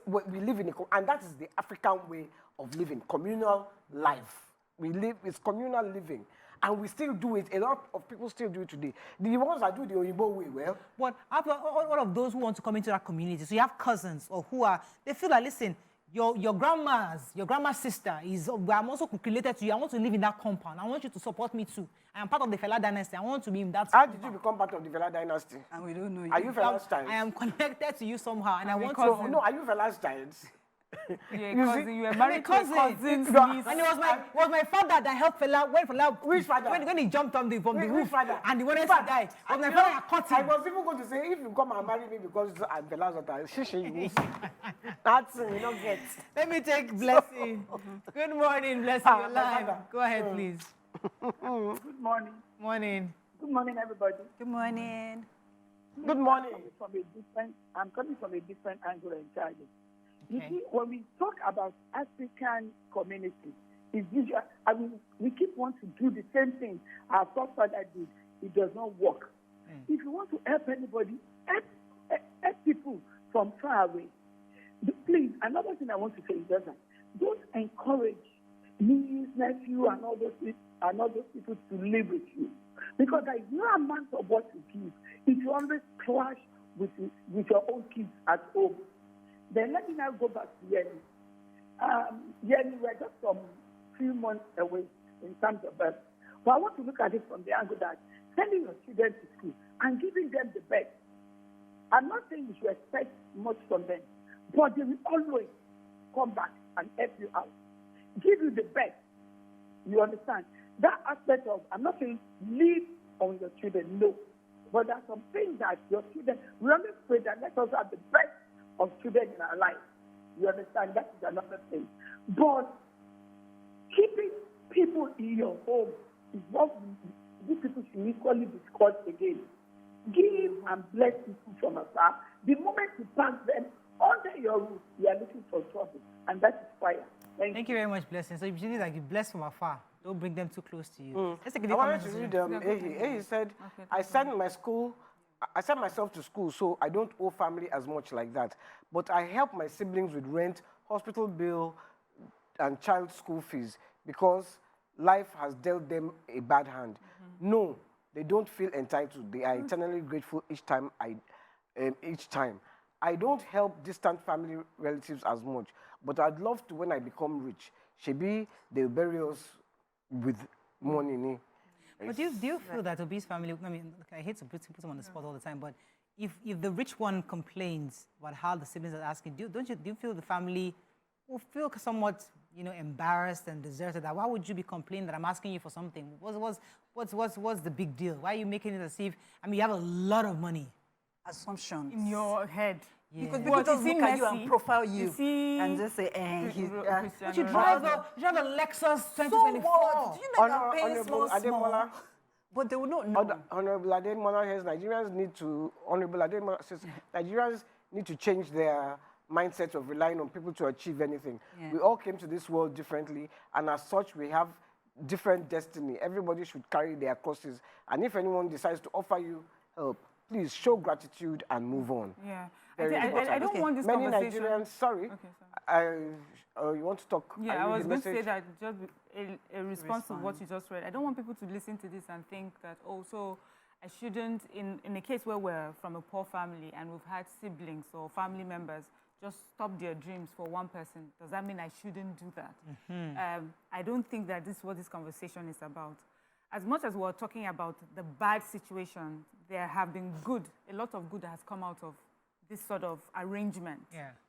We live in and that is the African way of living, communal life. It's communal living. And we still do it. A lot of people still do it today. The ones that do the Oyibo way, well. But after all of those who want to come into that community, so you have cousins or they feel like, listen, your grandma's sister I'm also related to you. I want to live in that compound. I want you to support me too. I am part of the Fela dynasty. I want to be in that How did you become part of the Fela dynasty? And we don't know you. Are you Fela's child? I am connected to you somehow, and I want to. No, are you Fela's child? You were married to a cousin's niece. And it was my father that helped Fela when Fela. Which father? When he jumped from the roof, father? and he wanted to die. And my father caught him. I was even going to say, if you come and marry me because I'm Fela's daughter, she that's you don't get. Let me take Blessing. Good morning, Blessing. You're live. Go ahead, please. Good morning. Morning. Good morning, everybody. Good morning. Good morning. I'm coming from a different angle entirely. You Okay. see, when we talk about African community, it's usual. I mean, we keep wanting to do the same thing our forefather did. It does not work. If you want to help anybody, help people from far away. Please, another thing I want to say is that don't encourage niece, nephew, and all those people to live with you, because there is no amount of what you give. It will always clash with your own kids at home. Then let me now go back to Yeni. Yeni, we're just some few months away in terms of birth. But I want to look at it from the angle that sending your children to school and giving them the best. I'm not saying you should expect much from them, but they will always come back and help you out. Give you the best. You understand? That aspect of, I'm not saying live on your children, no. But there are some things that your children, we always pray that let us have the best of children in our life. You understand? That is another thing. But keeping people in your home is what you people should equally discuss again. Give and bless people from afar. The moment you pass them under your roof, you are looking for trouble. And that is fire. Thank you very much, Blessing. So you believe that you bless from afar. Don't bring them too close to you. Let's take a I wanted to read Ehi said, I sent myself to school, so I don't owe family as much like that. But I help my siblings with rent, hospital bill, and child school fees because life has dealt them a bad hand. No, they don't feel entitled. They are eternally grateful each time. I don't help distant family relatives as much, but I'd love to when I become rich. Shebi, they'll bury us with money. But do you feel that Obi's family, I mean, I hate to put them on the spot all the time, but if the rich one complains about how the siblings are asking, do you feel the family will feel somewhat, embarrassed and deserted? That why would you be complaining that I'm asking you for something? What's the big deal? Why are you making it as if, you have a lot of money? Assumptions. In your head. Yeah. Because people just look at you and profile you and just say, But you drive a Lexus 2024. Do you know that paying small? But they will not know. Honorable Ademola says Nigerians need to change their mindset of relying on people to achieve anything. Yeah. We all came to this world differently, and as such, we have different destiny. Everybody should carry their crosses. And if anyone decides to offer you help, please show gratitude and move on. Yeah. I don't want this Many conversation. Nigerians, sorry. Okay, sorry. You want to talk? Yeah, I was going to say that just a response to what you just read. I don't want people to listen to this and think that, oh, so I shouldn't, in a case where we're from a poor family and we've had siblings or family members just stop their dreams for one person, does that mean I shouldn't do that? I don't think that this is what this conversation is about. As much as we're talking about the bad situation, there have been a lot of good that has come out of this sort of arrangement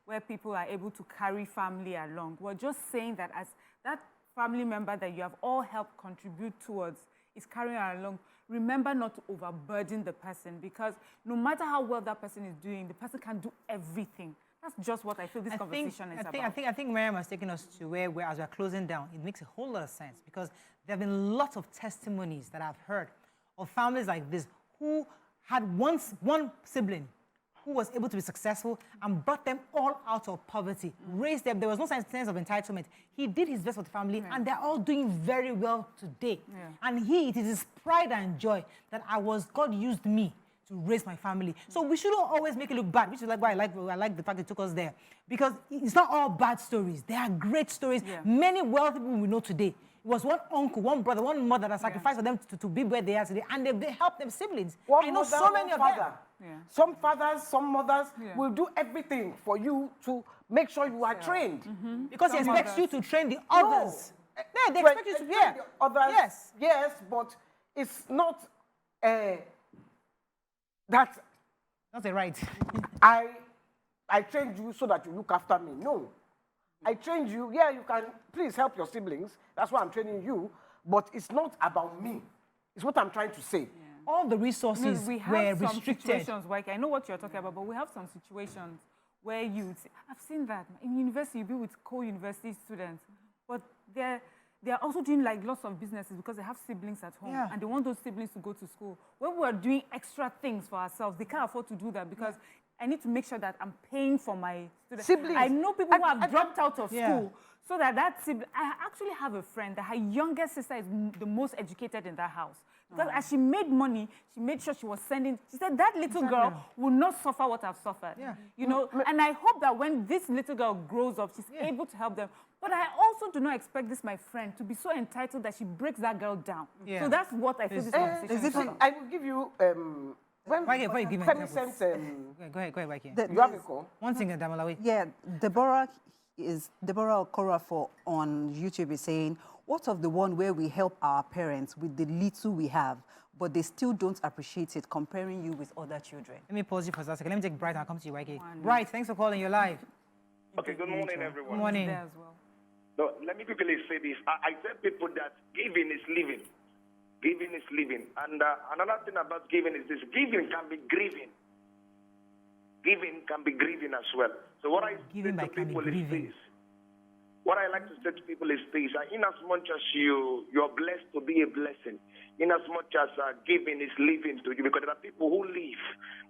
where people are able to carry family along. We're just saying that as that family member that you have all helped contribute towards is carrying along, remember not to overburden the person, because no matter how well that person is doing, the person can do everything. That's just what I feel this conversation is about. I think Miriam has taken us to where as we're closing down, it makes a whole lot of sense, because there have been lots of testimonies that I've heard of families like this who had one sibling who was able to be successful and brought them all out of poverty, raised them. There was no sense of entitlement. He did his best for the family, and they're all doing very well today. And it is his pride and joy that God used me to raise my family. So we shouldn't always make it look bad, which is like why I like the fact it took us there. Because it's not all bad stories. There are great stories. Many wealthy people we know today. It was one uncle, one brother, one mother that sacrificed for them to be where they are today, and they helped them siblings. I know so many of them. Some fathers, some mothers will do everything for you to make sure you are trained. Because he expects you to train the others. No, they expect you to train the others. Yes, but it's not that's not a right. I trained you so that you look after me. No. I trained you, you can please help your siblings. That's why I'm training you. But it's not about me. It's what I'm trying to say. All the resources we have were some restricted. Situations, like I know what you're talking about, but we have some situations where I've seen that. In university, you be with co-university students, but they're also doing like lots of businesses because they have siblings at home and they want those siblings to go to school. When we're doing extra things for ourselves, they can't afford to do that because I need to make sure that I'm paying for my students. Siblings. I know people who have dropped out of school so that sibling. I actually have a friend that her younger sister is the most educated in that house. Because as she made money, she made sure she was sending. She said that little girl will not suffer what I've suffered. You know, and I hope that when this little girl grows up, she's able to help them. But I also do not expect this, my friend, to be so entitled that she breaks that girl down. So that's what I feel this conversation is about. I will give you. Go ahead. You have a call. One thing, Damalawi. Yeah, Deborah Okorafor on YouTube is saying, what of the one where we help our parents with the little we have, but they still don't appreciate it, comparing you with other children? Let me pause you for a second. Let me take Bright and I'll come to you, YK. Bright, thanks for calling. You're live. Okay, good morning, everyone. Good morning. No, let me quickly say this. I tell people that giving is living. Giving is living. And another thing about giving is this. Giving can be grieving. Giving can be grieving as well. So what I say to people is this. What I like to say to people is this. In as much as you're blessed to be a blessing, in as much as giving is living to you, because there are people who live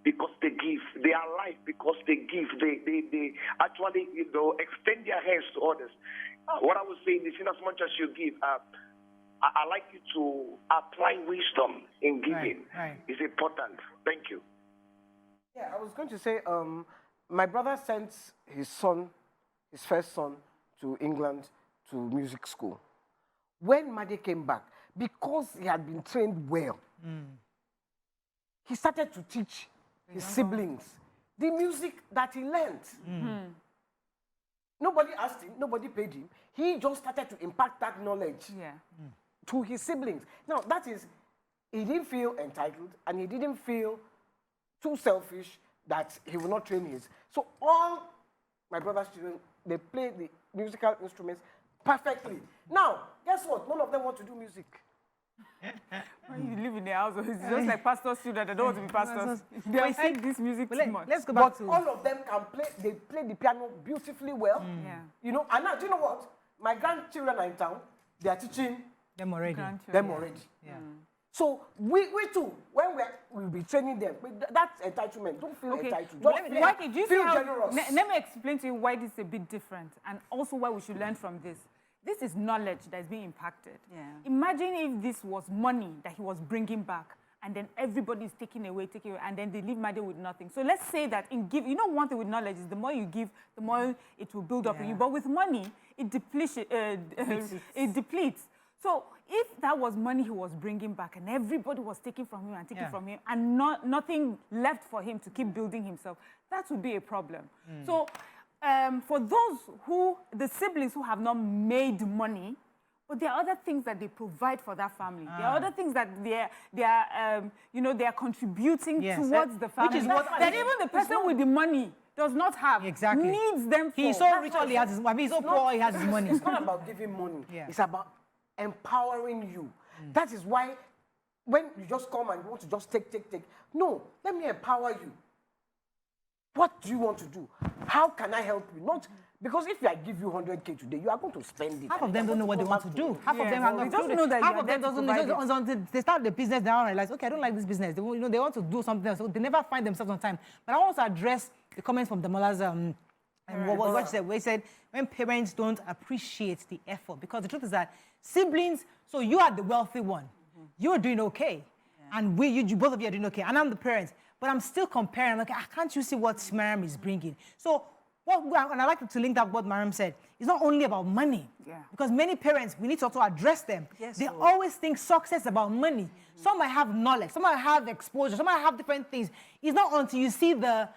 because they give. They are alive because they give. They actually extend their hands to others. What I would say is, in as much as you give, I like you to apply wisdom in giving. It's important. Thank you. Yeah, I was going to say, my brother sent his first son, to England to music school. When Made came back, because he had been trained well, he started to teach his siblings the music that he learned. Nobody asked him, nobody paid him. He just started to impart that knowledge to his siblings. Now, that is, he didn't feel entitled and he didn't feel too selfish that he would not train his. So all my brother's children, they play the musical instruments perfectly. Now, guess what? None of them want to do music. When you live in the house, it's just like pastors' children. They don't want to be pastors. They sing this music too much. Let's go back to... all of them can play. They play the piano beautifully well. You know, and now, do you know what? My grandchildren are in town. They are teaching them already. So we too, when we'll be training them, that's entitlement. Don't feel entitled. Feel generous. Let me explain to you why this is a bit different and also why we should learn from this. This is knowledge that is being impacted. Imagine if this was money that he was bringing back and then everybody is taking away, and then they leave Mother with nothing. So let's say that in give, one thing with knowledge is the more you give, the more it will build up in you. But with money, it depletes. So if that was money he was bringing back and everybody was taking from him and taking from him and nothing left for him to keep building himself, that would be a problem. So for the siblings who have not made money, but there are other things that they provide for that family. There are other things that they are contributing towards the family. Which is what that even the person with the money does not have, needs them for. He's so rich, all he has is money. He's so poor, he has his money. It's not about giving money. It's about empowering you. That is why when you just come and you want to just take. No, let me empower you. What do you want to do? How can I help you? Not because if I give you 100K today, you are going to spend it. Half of them don't know what they want to do. Half of them are not don't know that. Half of them doesn't know. They start the business, they don't realize, okay, I don't like this business. They want to do something else. So they never find themselves on time. But I want to address the comments from the Mullah's and what she said. Where he said when parents don't appreciate the effort, because the truth is that siblings. So you are the wealthy one. You're doing okay, and you both of you are doing okay, and I'm the parents. But I'm still comparing. Like, can't you see what Mariam is bringing? So, and I like to link that what Mariam said. It's not only about money. Because many parents, we need to also address them. They always think success is about money. Some might have knowledge. Some might have exposure. Some might have different things. It's not until you see the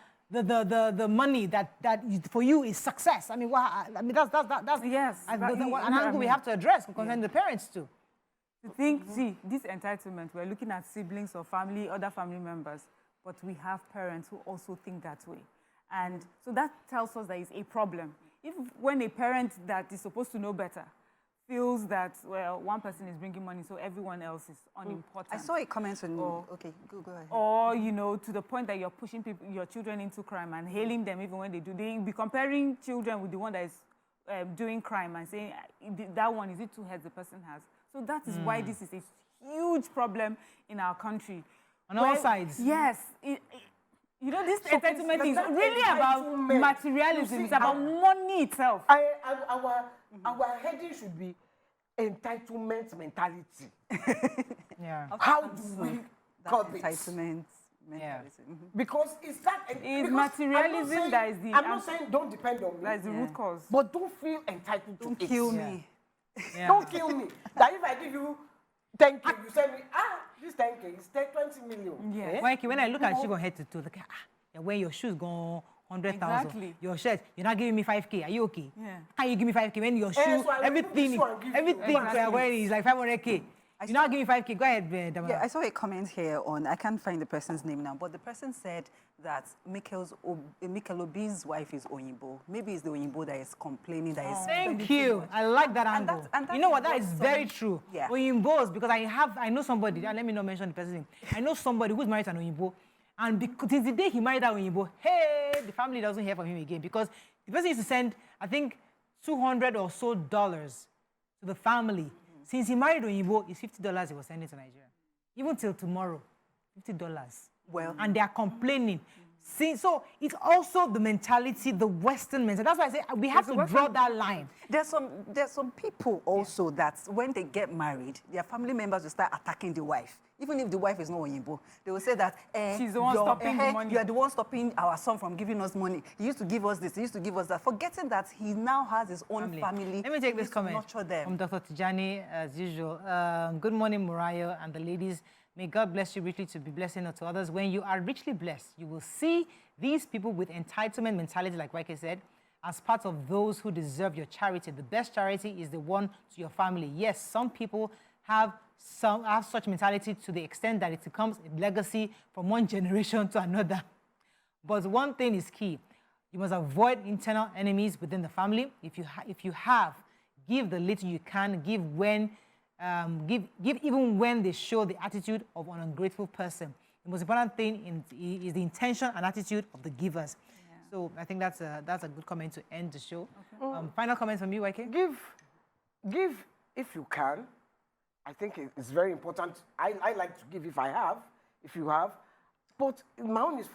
money that for you is success. I mean, that's an angle we have to address concerning the parents too. See, this entitlement, we're looking at siblings or family, other family members. But we have parents who also think that way. And so that tells us that it's a problem. When a parent that is supposed to know better feels that, well, one person is bringing money, so everyone else is unimportant. I saw a comment on okay, go ahead. Or, to the point that you're pushing your children into crime and hailing them even when they do. They be comparing children with the one that is doing crime and saying, that one, is it 2 heads the person has? So that is why this is a huge problem in our country. On all sides. Yes. This entitlement is really about materialism. It's about money itself. Our heading should be entitlement mentality. How do we curb it? Entitlement mentality. Because it's that. It's materialism that is the. I'm not saying don't depend on me. That's the root cause. But don't feel entitled to it. Don't kill me. Don't kill me. That if I give you 10K, you send me, this 10K is 20 million. When I look at you, go head to toe, when your shoes go 100,000, your shirt, you're not giving me 5K. Are you okay? Can you give me 5K when your shoe, everything you're wearing is like 500K? You're not giving me 5K. Go ahead, Damara. Yeah, I saw a comment here on, I can't find the person's name now, but the person said that Mikel Obi's wife is Oyinbo. Maybe it's the Oyinbo that is complaining that is. Thank you. I like that angle. You know what? That is very true. Oyimbos, because I know somebody, let me not mention the person's name. I know somebody who's married to an Oyinbo, and because since the day he married that Oyinbo, the family doesn't hear from him again because the person used to send, I think, $200 or so to the family. Since he married Oyinbo, it's $50 he was sending to Nigeria. Even till tomorrow, $50. Well, and they are complaining. See, so it's also the mentality, the Western mentality. That's why I say we have to draw that line. There's some people also that when they get married, their family members will start attacking the wife. Even if the wife is not Oyinbo, they will say that she's the one stopping the money. You are the one stopping our son from giving us money. He used to give us this, he used to give us that, forgetting that he now has his own family. Let me take this comment from Dr. Tijani, as usual. Good morning, Murayo and the ladies. May God bless you richly to be blessing to others. When you are richly blessed, you will see these people with entitlement mentality, like Waike said, as part of those who deserve your charity. The best charity is the one to your family. Yes, some people have such mentality to the extent that it becomes a legacy from one generation to another. But one thing is key. You must avoid internal enemies within the family. If you have, give the little you can, give even when they show the attitude of an ungrateful person. The most important thing is the intention and attitude of the givers. So I think that's a good comment to end the show. Okay. Final comments from you, YK? Give if you can. I think it's very important. I like to give if you have. But my own is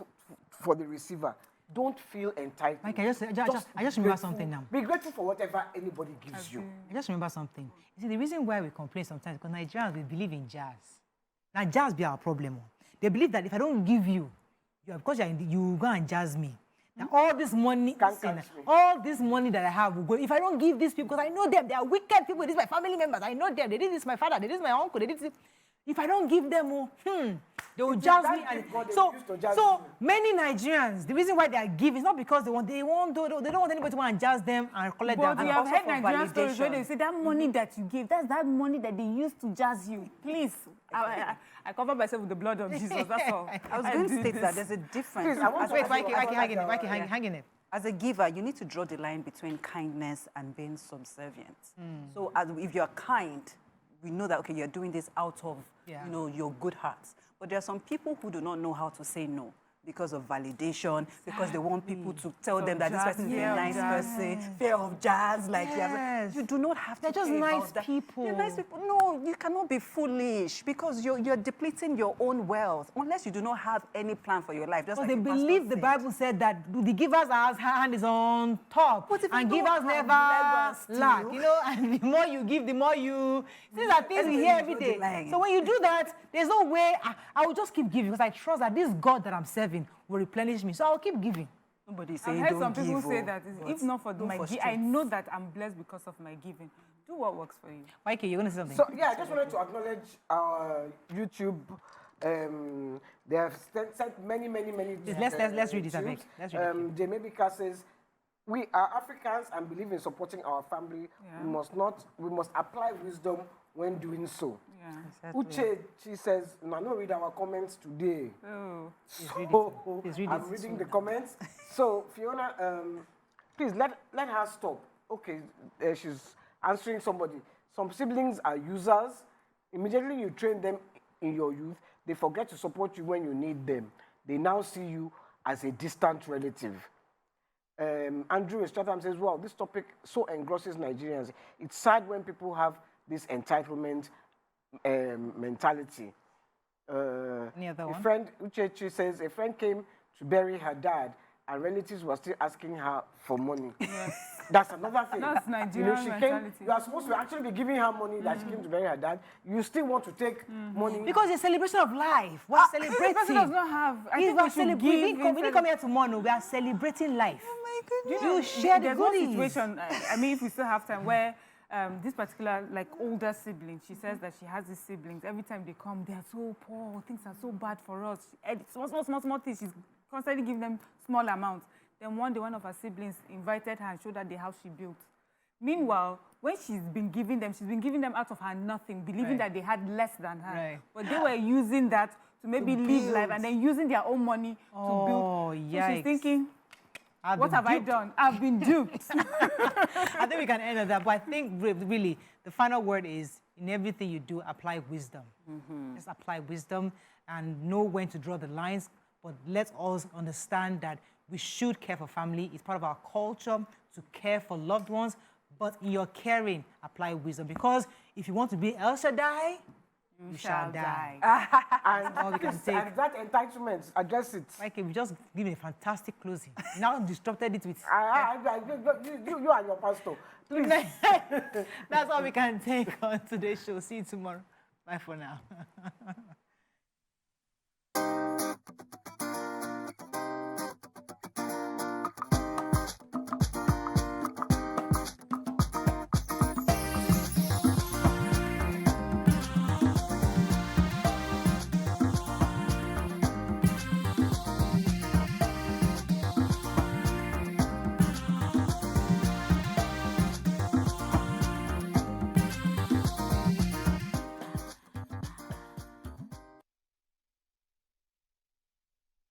for the receiver. Don't feel entitled. Okay, I just remember something now. Be grateful for whatever anybody gives you. I just remember something. You see, the reason why we complain sometimes is because Nigerians, we believe in jazz. Now, jazz be our problem. They believe that if I don't give you, because you go and jazz me. Now, all this money, all this money that I have will go. If I don't give these people, because I know them, they are wicked people. These are my family members. I know them. They did this to my father. They did this to my uncle. They did this. If I don't give them, they will jazz me. And so many Nigerians, the reason why they are giving is not because they don't want anybody to want to jazz them and collect them. But you have heard Nigerian stories where they say that money that you give, that's that money that they use to jazz you. Please. I cover myself with the blood of Jesus, that's all. I was going to state that there's a difference. Hang in it. As a giver, you need to draw the line between kindness and being subservient. So if you're kind, we know that, okay, you're doing this out of, your good heart. But there are some people who do not know how to say no because of validation, because they want people to tell them that this person is a nice person, fear of jazz, like you do not have to. They're just nice people. They're nice people. No, you cannot be foolish because you're depleting your own wealth unless you do not have any plan for your life. Just like they believe the Bible said that the giver's hand is on top, and givers never lack. And the more you give, the more you. These are things we hear every day. So when you do that, there's no way I will just keep giving because I trust that this God that I'm serving will replenish me. So I'll keep giving. Nobody saying I've heard some people say that if not for my giving, I know that I'm blessed because of my giving. Do what works for you. Mikey, you're going to say something? So, I just wanted to acknowledge our YouTube. They have sent many. Let's read it, I think. Let's read it. Jamaica says, we are Africans and believe in supporting our family. We must apply wisdom when doing so. Yeah. Exactly. Uche, she says, no, no, read our comments today. Oh. So, I'm reading the comments. So, Fiona, please let her stop. Okay, she's answering somebody. Some siblings are users. Immediately you train them in your youth, they forget to support you when you need them. They now see you as a distant relative. Andrew in Stratham says, wow, this topic so engrosses Nigerians. It's sad when people have this entitlement mentality. Any other one? A friend, Uchechi says, a friend came to bury her dad and relatives were still asking her for money. Yes. That's another thing. That's Nigerian mentality. You are supposed to actually be giving her money that she came to bury her dad. You still want to take money. Because it's a celebration of life. We're celebrating. This person does not have. I think we should give. We didn't come here tomorrow. We are celebrating life. Oh my goodness. You share the There's one goodies. situation, I mean, if we still have time, where this particular, older sibling, she says that she has these siblings. Every time they come, they are so poor. Things are so bad for us. Small things. She's constantly giving them small amounts. Then one day, one of her siblings invited her and showed her the house she built. Meanwhile, when she's been giving them out of her nothing, believing that they had less than her. Right. But they were using that to maybe live life and then using their own money to build. So she's thinking, what have I done? I've been duped. I think we can end on that. But I think really the final word is in everything you do, apply wisdom. Just apply wisdom and know when to draw the lines. But let's all understand that we should care for family. It's part of our culture to care for loved ones. But in your caring, apply wisdom. Because if you want to be El Shaddai, you shall die. And all we can take. And that entitlement, address it. Okay, we just give a fantastic closing. Now disrupted it with... you and your pastor. Please. That's all we can take on today's show. See you tomorrow. Bye for now.